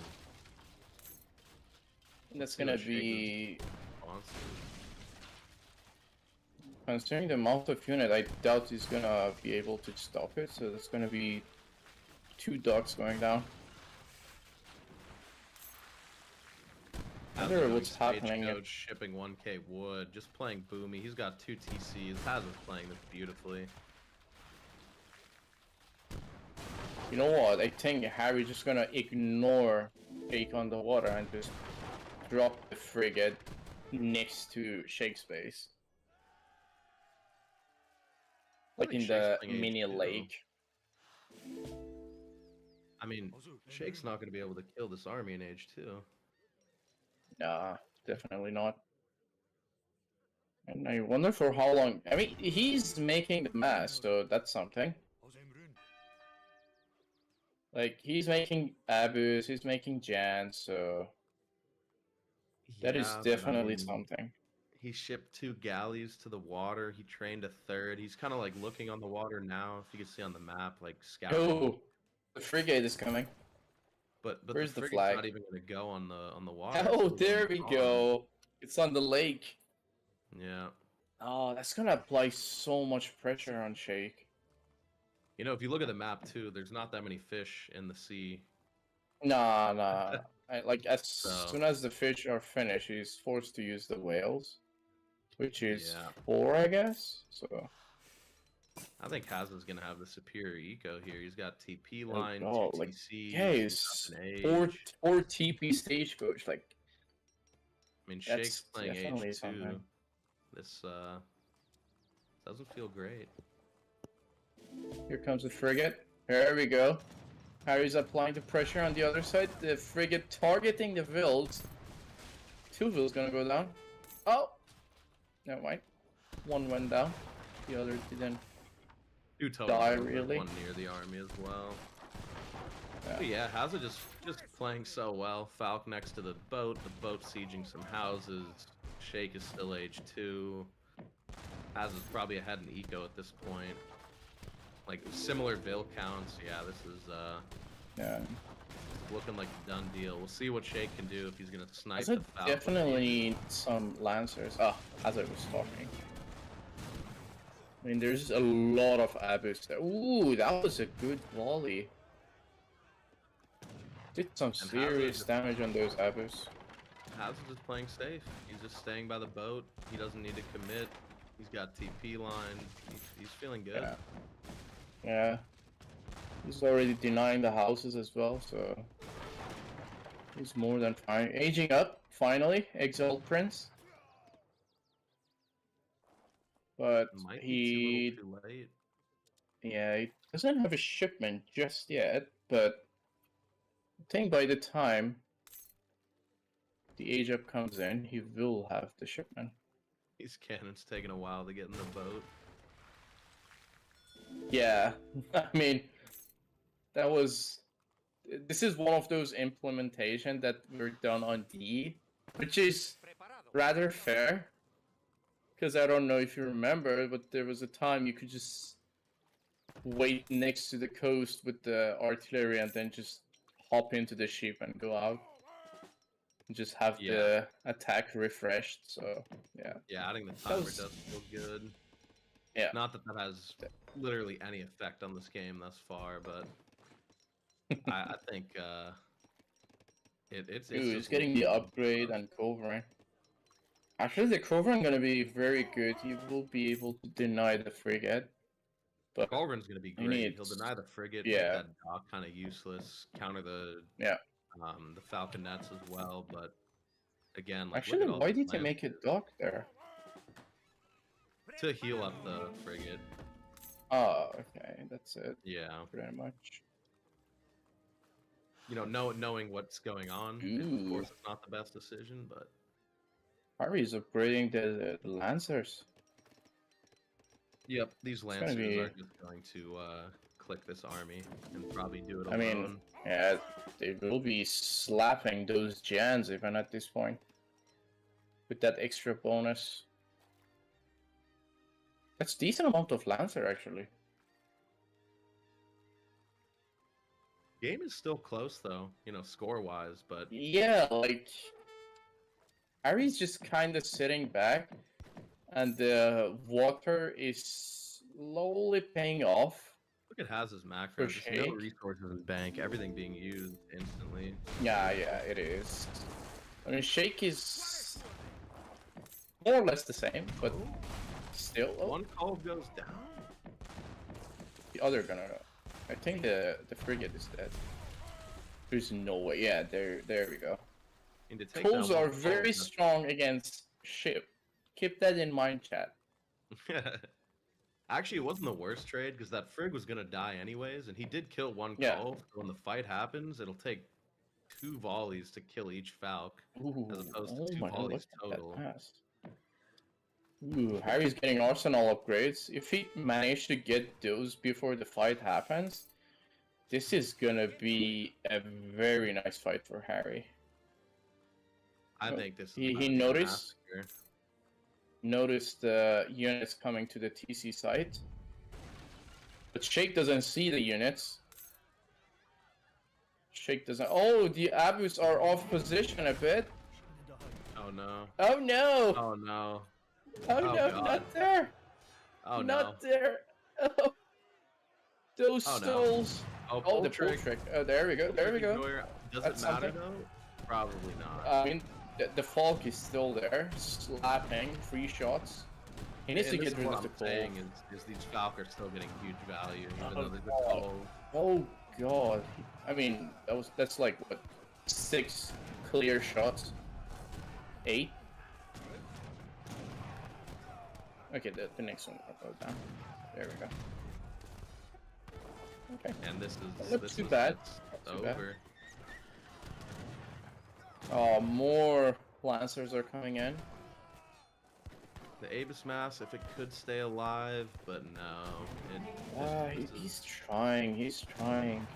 That's gonna be... Considering the amount of unit, I doubt he's gonna be able to stop it, so there's gonna be 2 docks going down. I wonder Hazza what's doing happening. stagecoach, shipping 1k wood, just playing Boomy. He's got 2 TCs. Hazza's playing this beautifully. You know what? I think Harry's just gonna ignore Shake on the water and just drop the frigate next to Shake's base. Like in the mini lake. I mean, Shake's not going to be able to kill this army in Age 2. Nah, definitely not. And I wonder for how long. I mean, he's making the mass, so that's something. Like, he's making Abus, he's making Jan, so that is definitely something. He shipped 2 galleys to the water. He trained a 3rd. He's kind of like looking on the water now. If you can see on the map, like scouting. Oh, the frigate is coming. But where's the frigate's flag? not even going to go on the water. Oh, there we go. It's on the lake. Yeah. Oh, that's gonna apply so much pressure on Shake. You know, if you look at the map too, there's not that many fish in the sea. Nah. Like, as soon as the fish are finished, he's forced to use the whales. Which is 4, I guess? So... I think Hazza's gonna have the superior eco here. He's got TP line, oh, 2 like, TC. yeah, he's 4 TP stagecoach. Like, I mean, Shake's playing Age 2. Something. This doesn't feel great. Here comes the frigate. There we go. Harry's applying the pressure on the other side. The frigate targeting the Vills. 2 Vills gonna go down. Oh! Never mind. 1 went down. The other didn't. 2 total. Die, really? 1 near the army as well. Yeah, But yeah, Hazza just playing so well. Falk next to the boat sieging some houses. Shake is still Age 2. Hazza's probably ahead in eco at this point. Like, similar Vil counts. Yeah, this is looking like a done deal. We'll see what Shake can do if he's gonna snipe the Falk. Definitely some Lancers. Oh, as I was talking. I mean, there's a lot of Abus there. Ooh, that was a good volley. Did some serious damage on those Abus. Hazza's just playing safe. He's just staying by the boat. He doesn't need to commit. He's got TP line. He's feeling good. Yeah. He's already denying the houses as well, so he's more than fine. Aging up, finally, Exiled Prince. But he too late. Yeah, he doesn't have a shipment just yet, but I think by the time the age up comes in, he will have the shipment. These cannons taking a while to get in the boat. Yeah, I mean, this is one of those implementations that were done on D, which is rather fair. Because I don't know if you remember, but there was a time you could just wait next to the coast with the artillery and then just hop into the ship and go out. And just have the attack refreshed, so yeah. Yeah, adding the timer does feel good. Yeah. Not that has literally any effect on this game thus far, but I think it's just getting the upgrade and covering. Actually, the covering gonna be very good. He will be able to deny the frigate. But Culverin's gonna be great. He'll deny the frigate, make that dock kind of useless, counter the falconets as well. But again, like, actually, why did he make a dock there? To heal up the frigate. Oh, okay, that's it. Yeah, pretty much. You know, knowing what's going on, of course, it's not the best decision, but Harry's upgrading the Lancers. Yep, these Lancers are just going to click this army and probably do it alone. I mean, yeah, they will be slapping those Jans even at this point. With that extra bonus. That's a decent amount of Lancer, actually. Game is still close, though, you know, score-wise, but... Yeah, like... Harry's just kind of sitting back, and the water is slowly paying off. Look at Hazza's macro. Just no resources in bank, everything being used instantly. Yeah, it is. I mean, Shake is more or less the same, but still. Oh, One call goes down. the other gunner. I think the frigate is dead. There's no way. Yeah, there we go. And to take Tools down are one very call, strong against ship. Keep that in mind, chat. Actually, it wasn't the worst trade because that Frigg was gonna die anyways, and he did kill one Yeah. call. So when the fight happens, it'll take 2 volleys to kill each Falc, Ooh, as opposed oh to 2 my God, volleys look at total. that pass. Ooh, Harry's getting arsenal upgrades. If he managed to get those before the fight happens, this is gonna be a very nice fight for Harry. I Oh, think this is he about to be a noticed massacre. the units coming to the TC site, but Shake doesn't see the units. Shake doesn't. Oh, the Abus are off position a bit. Oh no! Oh no! Oh no! Oh Oh, no! God. Not there! Oh Not no! there! Oh, those Oh, no. stalls! Oh, Oh, the pull trick. Oh, there we go. There we go. Does That's it matter something. though? Probably not. I mean, the Falk is still there, slapping 3 shots. He needs And to this get is rid what of the I'm coal. saying is these Falc are still getting huge value, even Oh, though they're the God. coal. Oh god! I mean, that's like what, 6 clear shots? 8. Okay, the next one will go down. There we go. Okay. And this Not is too bad. it's Not too bad. over. Oh, more Lancers are coming in. The Abus Mass, if it could stay alive, but no. He's trying. He's trying.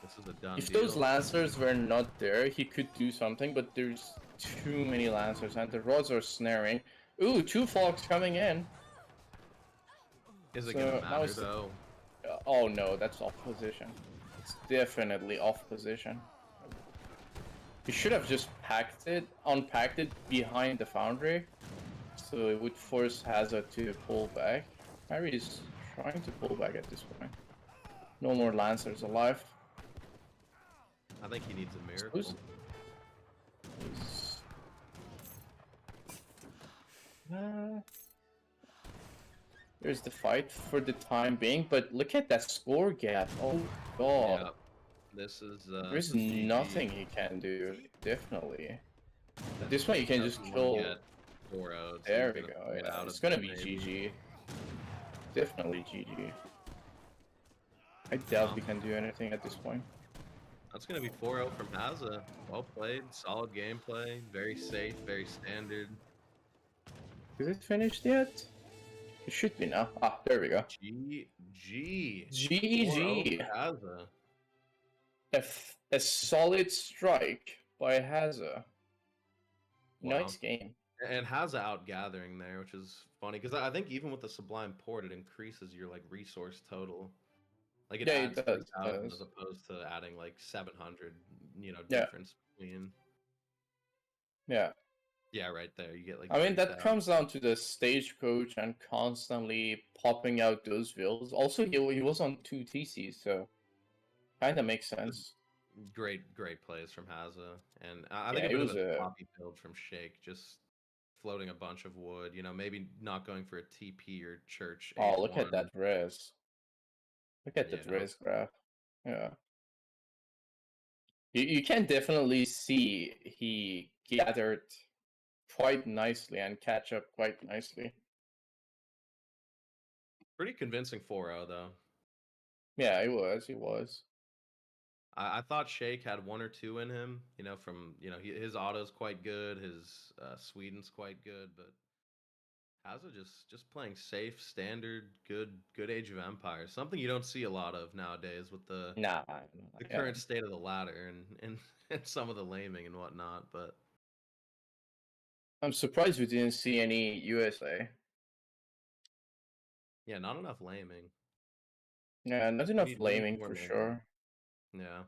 This is a done If deal. those Lancers were not there, he could do something, but there's too many Lancers, and the rods are snaring. Ooh, 2 Falks coming in. Is it so gonna now matter it's- though? Oh no, that's off position. It's definitely off position. You should have just unpacked it behind the foundry, so it would force Hazza to pull back. Harry is trying to pull back at this point. No more Lancers alive. I think he needs a miracle. He's- There's the fight for the time being, but look at that score gap. Oh god. Yeah. This is There's this is GG. nothing he can do, definitely. That This one you can doesn't just wanna kill. get 4-0'd, so There he's we gonna go. pull it Yeah, out it's of gonna the be maybe. GG. Definitely GG. I doubt we can do anything at this point. That's gonna be 4-0 from Hazza. Well played, solid gameplay, very safe, very standard. Is it finished yet? It should be now. Ah, there we go. GG. 4-0 GG. for Hazza. A solid strike by Hazza. Wow. Nice game. And Hazza out gathering there, which is funny because I think even with the Sublime Port, it increases your like resource total. Like it Yeah, it adds does, 3,000 does. as opposed to adding like 700, Yeah. difference between. Yeah. Yeah, right there. You get like. I mean, that 3,000. comes down to the stagecoach and constantly popping out those vills. Also, he was on 2 TCs, so kind of makes sense. Great plays from Hazza, and I Yeah, think it a bit was of a a- sloppy build from Shake, just floating a bunch of wood. Maybe not going for a TP or church. Oh, look at 8-1. that res. Look at that Yeah. res graph. Yeah. You can definitely see he gathered quite nicely and catch up quite nicely. Pretty convincing 4-0 though. Yeah, it was. I thought Shake had 1 or 2 in him. From his auto's quite good, his Sweden's quite good, but Hazza just playing safe, standard, good Age of Empires. Something you don't see a lot of nowadays with the Nah. the yeah. current state of the ladder and some of the laming and whatnot. But I'm surprised we didn't see any USA. yeah, not enough laming. Yeah, not enough need blaming more for laming. sure. Yeah.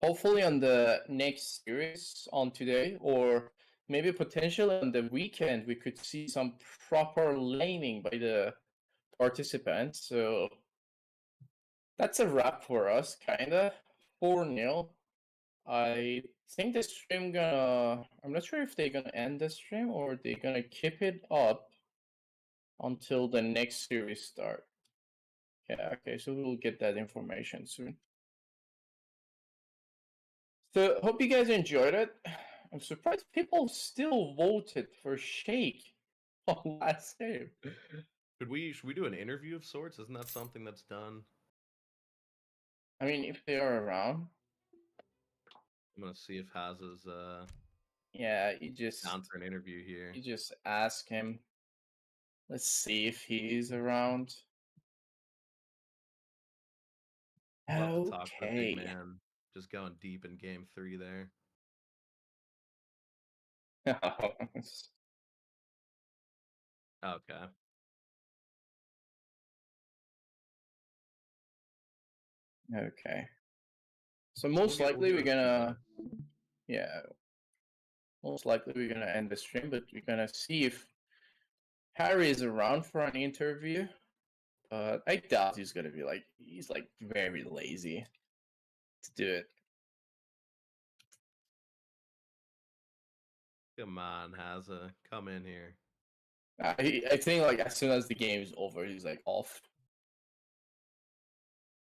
Hopefully on the next series on today, or maybe potentially on the weekend, we could see some proper laming by the participants. So that's a wrap for us, kinda. 4-0. I think the stream gonna. I'm not sure if they're gonna end the stream or they're gonna keep it up until the next series start. Yeah, okay, so we'll get that information soon. So hope you guys enjoyed it. I'm surprised people still voted for Shake on last game. Should we do an interview of sorts? Isn't that something that's done? I mean, if they are around. I'm gonna see if Hazza's Yeah, you just down for an interview here. ask him. Let's see if he's around. Love to talk to the big Okay. man. Just going deep in game 3 there. Okay. Okay. So most likely we're gonna, yeah, most likely we're gonna end the stream, but we're gonna see if Harry is around for an interview. But I doubt he's gonna be he's like very lazy to do it. Come on, Hazza. Come in here. I think like as soon as the game is over, he's like off.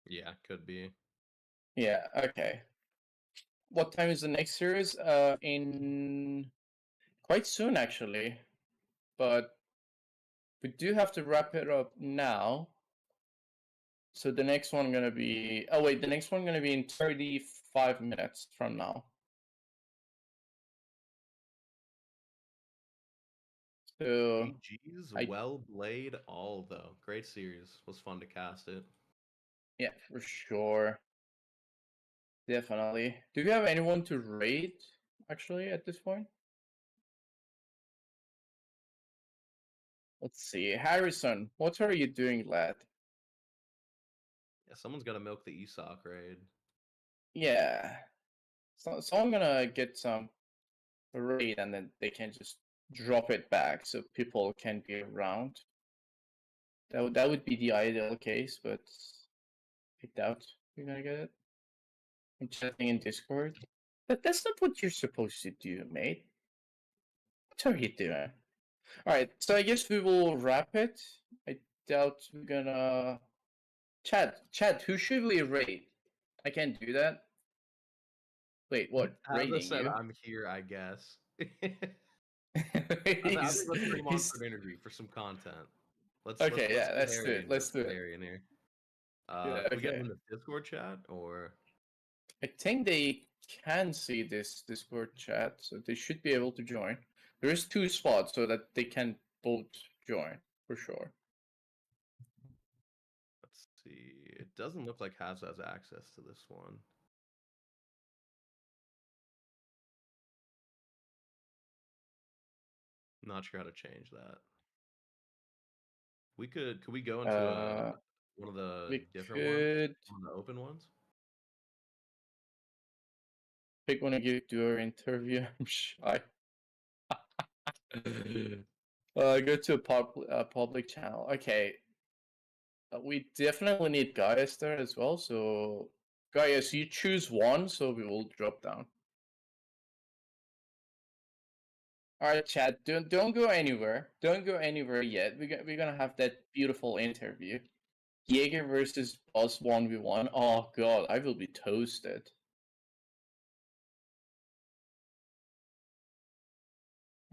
Yeah, could be. Yeah, okay. What time is the next series? In quite soon actually. But we do have to wrap it up now. So the next one gonna be the next one gonna be in 35 minutes from now. So GG's, I- well played all though. Great series. Was fun to cast it. yeah, for sure. Definitely. Do you have anyone to rate actually at this point? Let's see. Harrison, what are you doing, lad? Yeah, someone's gotta milk the ESOC raid. Yeah. So I'm gonna get some raid and then they can just drop it back so people can be around. That would be the ideal case, but I doubt you're gonna get it. I'm chatting in Discord. That's not what you're supposed to do, mate. What are you doing? Alright, so I guess we will wrap it. I doubt we're gonna... Chat, who should we rate? I can't do that. Wait, what? Hazza Rating said, you? I'm here, I guess. I think let's bring him on for an interview for some content. Let's do it. get Let's do Harry it. Let's do it. Harry in here. Yeah, Can we get okay. him in the Discord chat or? I think they can see this Discord chat, so they should be able to join. There is 2 spots so that they can both join for sure. Let's see. It doesn't look like Hazza has access to this one. Not sure how to change that. Could we go into one of the different ones? One of the open ones? Pick one of you, do our interview. I'm shy. Go to a public channel. Okay. We definitely need Gaius there as well. So, Gaius, you choose one, so we will drop down. All right, chat. Don't go anywhere. Don't go anywhere yet. We're gonna have that beautiful interview. Jaeger versus Boss 1v1. Oh god, I will be toasted.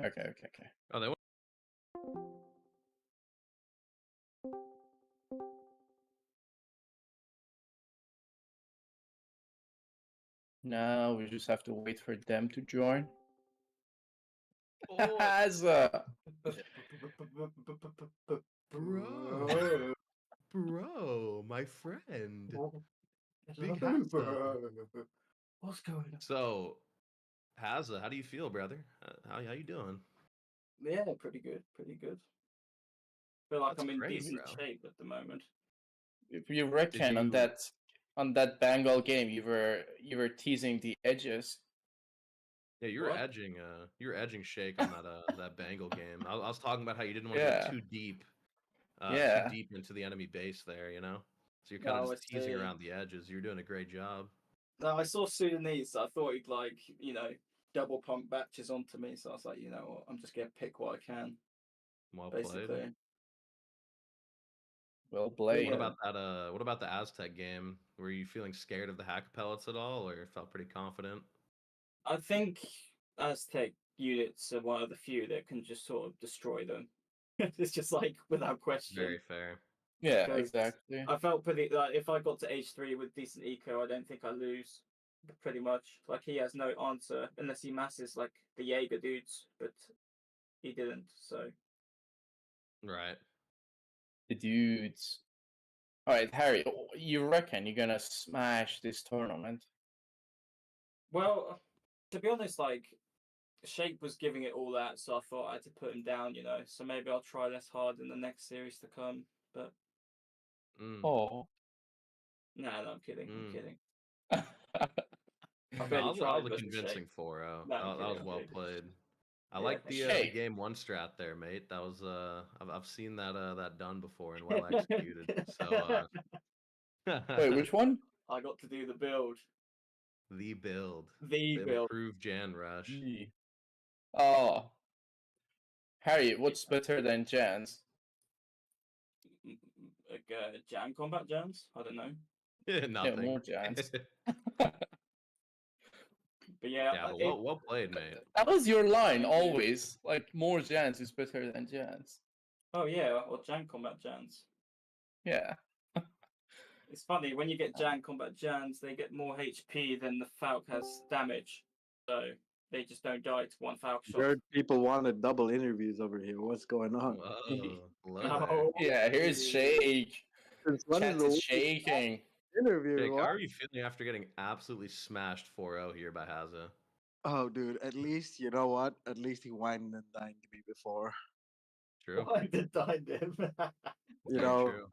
Okay. Oh, they went. Now we just have to wait for them to join. Oh, Hazza! bro, my friend. Big Hazza. What's going on? So, Hazza, how do you feel, brother? How you doing? Yeah, pretty good. Feel like That's I'm in great, decent bro. shape at the moment. If you reckon on that Bengal game you were teasing the edges. Yeah, you were What? edging Shake on that Bengal game. I was talking about how you didn't want to Yeah. get too deep into the enemy base there, you know. So you're kind of No, just teasing I see. around the edges. You're doing a great job. No, I saw Sudanese. So I thought he'd like double pump batches onto me. So I was like, you know what, I'm just gonna pick what I can. Well Basically. played. Well What played. about that? What about the Aztec game? Were you feeling scared of the hack pellets at all, or felt pretty confident? I think Aztec units are one of the few that can just sort of destroy them. It's just like without question. Very fair. Yeah, 'Cause exactly. I felt pretty like if I got to H3 with decent eco, I don't think I lose. Pretty much, like he has no answer unless he masses like the Jaeger dudes, but he didn't. So Right. The dudes. All right, Harry, you reckon you're gonna smash this tournament? well, to be honest, like Shake was giving it all that, so I thought I had to put him down. So maybe I'll try less hard in the next series to come. But Mm. Oh. no, I'm kidding. I'm Mm. kidding. Yeah, I No, barely that tried was a versus convincing Shake. 4-0. No, I'm That kidding, was I'm well kidding. played. I Yeah, like thank the Shake. game one strat there, mate. That was I've seen that done before and well executed. So Wait, which one? I got to do the build. the build, The the build. improved Jan Rush. Oh, Harry, what's better than Jan's? Like Jan combat Jans? I don't know. Yeah, Nothing. more Jan's. But yeah, Yeah, but well played, mate. That was your line Thank you. always. Like more Jan's is better than Jan's. oh yeah, or Jan combat Jans. Yeah. It's funny when you get Jan combat Jans, they get more HP than the Falc has damage, so they just don't die to one Falc shot. Heard people wanted double interviews over here. What's going on? Whoa, hello Oh, Yeah, here's Shake. Since when Chat is the is shaking. interview? there. Jake, how What? are you feeling after getting absolutely smashed 4-0 here by Hazza? Oh, dude. At least you know what? At least he whined and dined me before. True. I did die him. You Very know, true.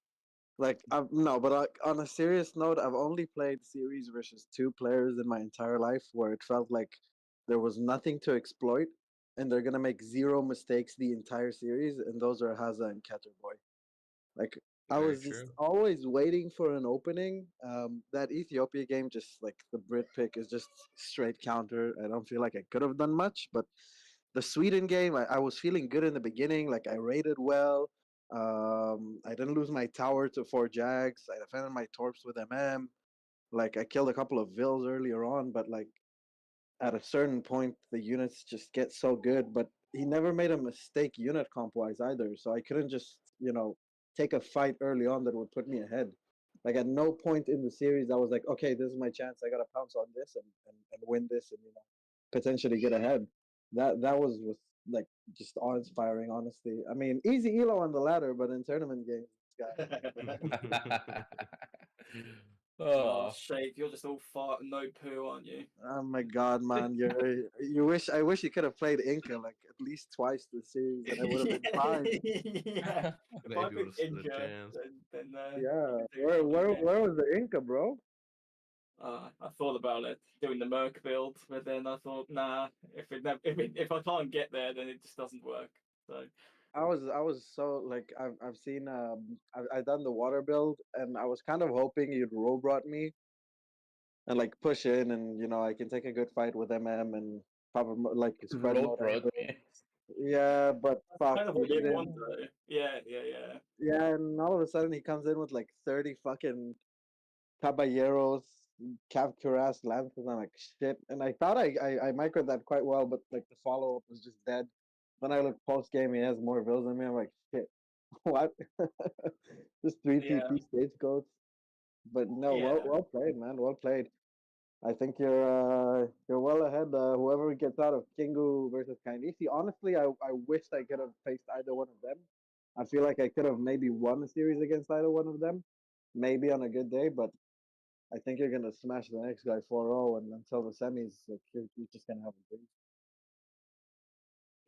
like no, but on a serious note, I've only played series versus 2 players in my entire life where it felt like there was nothing to exploit, and they're gonna make 0 mistakes the entire series, and those are Hazza and Catterboy. Like I Very was just true. always waiting for an opening. That Ethiopia game, just like the Brit pick, is just straight counter. I don't feel like I could have done much, but the Sweden game, I was feeling good in the beginning. Like I rated well. I didn't lose my tower to 4 Jags. I defended my torps with MM. Like I killed a couple of Vills earlier on, but like at a certain point, the units just get so good. But he never made a mistake unit comp wise either. So I couldn't just, take a fight early on that would put me ahead. Like at no point in the series, I was like, okay, this is my chance. I got to pounce on this and win this and, potentially get ahead. That was like just awe inspiring, honestly. I mean, easy elo on the ladder, but in tournament games, this guy. Oh, Oh, Shake, you're just all fart and no poo, aren't you? Oh my god, man! I wish you could have played Inca like at least twice this series, and I would have been fine. Yeah. If Maybe I would pick have stood a Inca, chance. then Yeah, you can do where something where there. where was the Inca, bro? I thought about it, doing the Merc build, but then I thought, nah, if I can't get there, then it just doesn't work. So I was so like I've seen I've done the water build, and I was kind of hoping you'd row brought me and like push in, and I can take a good fight with MM and like spread road mode. brought me. Yeah, but that's fuck, kind of you what you didn't. want, though. Yeah, yeah, yeah. Yeah, and all of a sudden he comes in with like 30 fucking caballeros, Cav Cuirass lances. I'm like, shit. And I thought I microed that quite well, but like the follow up was just dead. Then I look post game, he has more vills than me. I'm like, shit, what? Just 3 Yeah. TP scapegoats. But no, Yeah. well played, man. Well played. I think you're well ahead. Whoever gets out of Kingu versus Kainisi, honestly, I wished I could have faced either one of them. I feel like I could have maybe won a series against either one of them, maybe on a good day. But I think you're gonna smash the next guy 4-0, and until the semis, like you're just gonna have a breeze.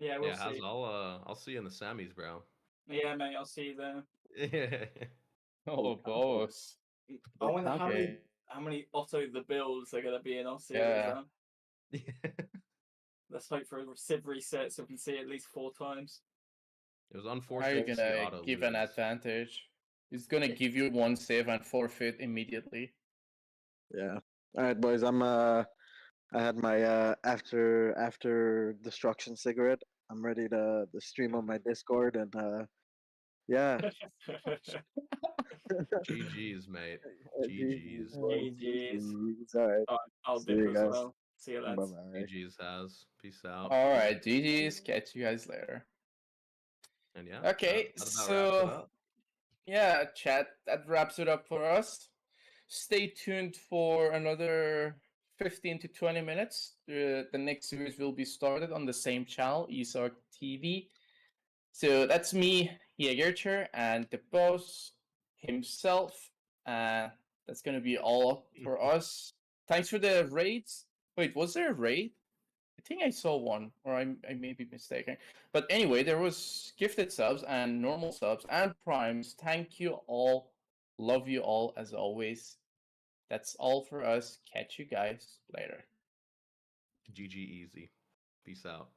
Yeah, we'll Yeah, see. Hazza, I'll see you in the semis, bro. Yeah, mate, I'll see you there. Oh, boss. I wonder Okay. how many Otto the builds are gonna be in our series. Yeah. Huh? Let's hope for a Civ reset so we can see it at least 4 times. It was How are you unfortunate to see gonna Otto give lose. an advantage? It's gonna give you 1 save and forfeit immediately. Yeah. All right, boys. I had my after destruction cigarette. I'm ready to stream on my Discord and yeah. GG's, mate. GG's, GG's. boys. GG's. GG's. All right. I'll See dip you as guys. well. See you Bye lads. bye. GG's has. Peace out. All right, GG's. Catch you guys later. And yeah. Okay, that about wraps it so up. yeah, chat. That wraps it up for us. Stay tuned for another 15 to 20 minutes. The next series will be started on the same channel, ESOC TV. So that's me, Jägercher, and the boss himself. That's gonna be all for us. Thanks for the raids. Wait, was there a raid? I think I saw one, or I may be mistaken. But anyway, there was gifted subs and normal subs and primes. Thank you all. Love you all as always. That's all for us. Catch you guys later. GG easy. Peace out.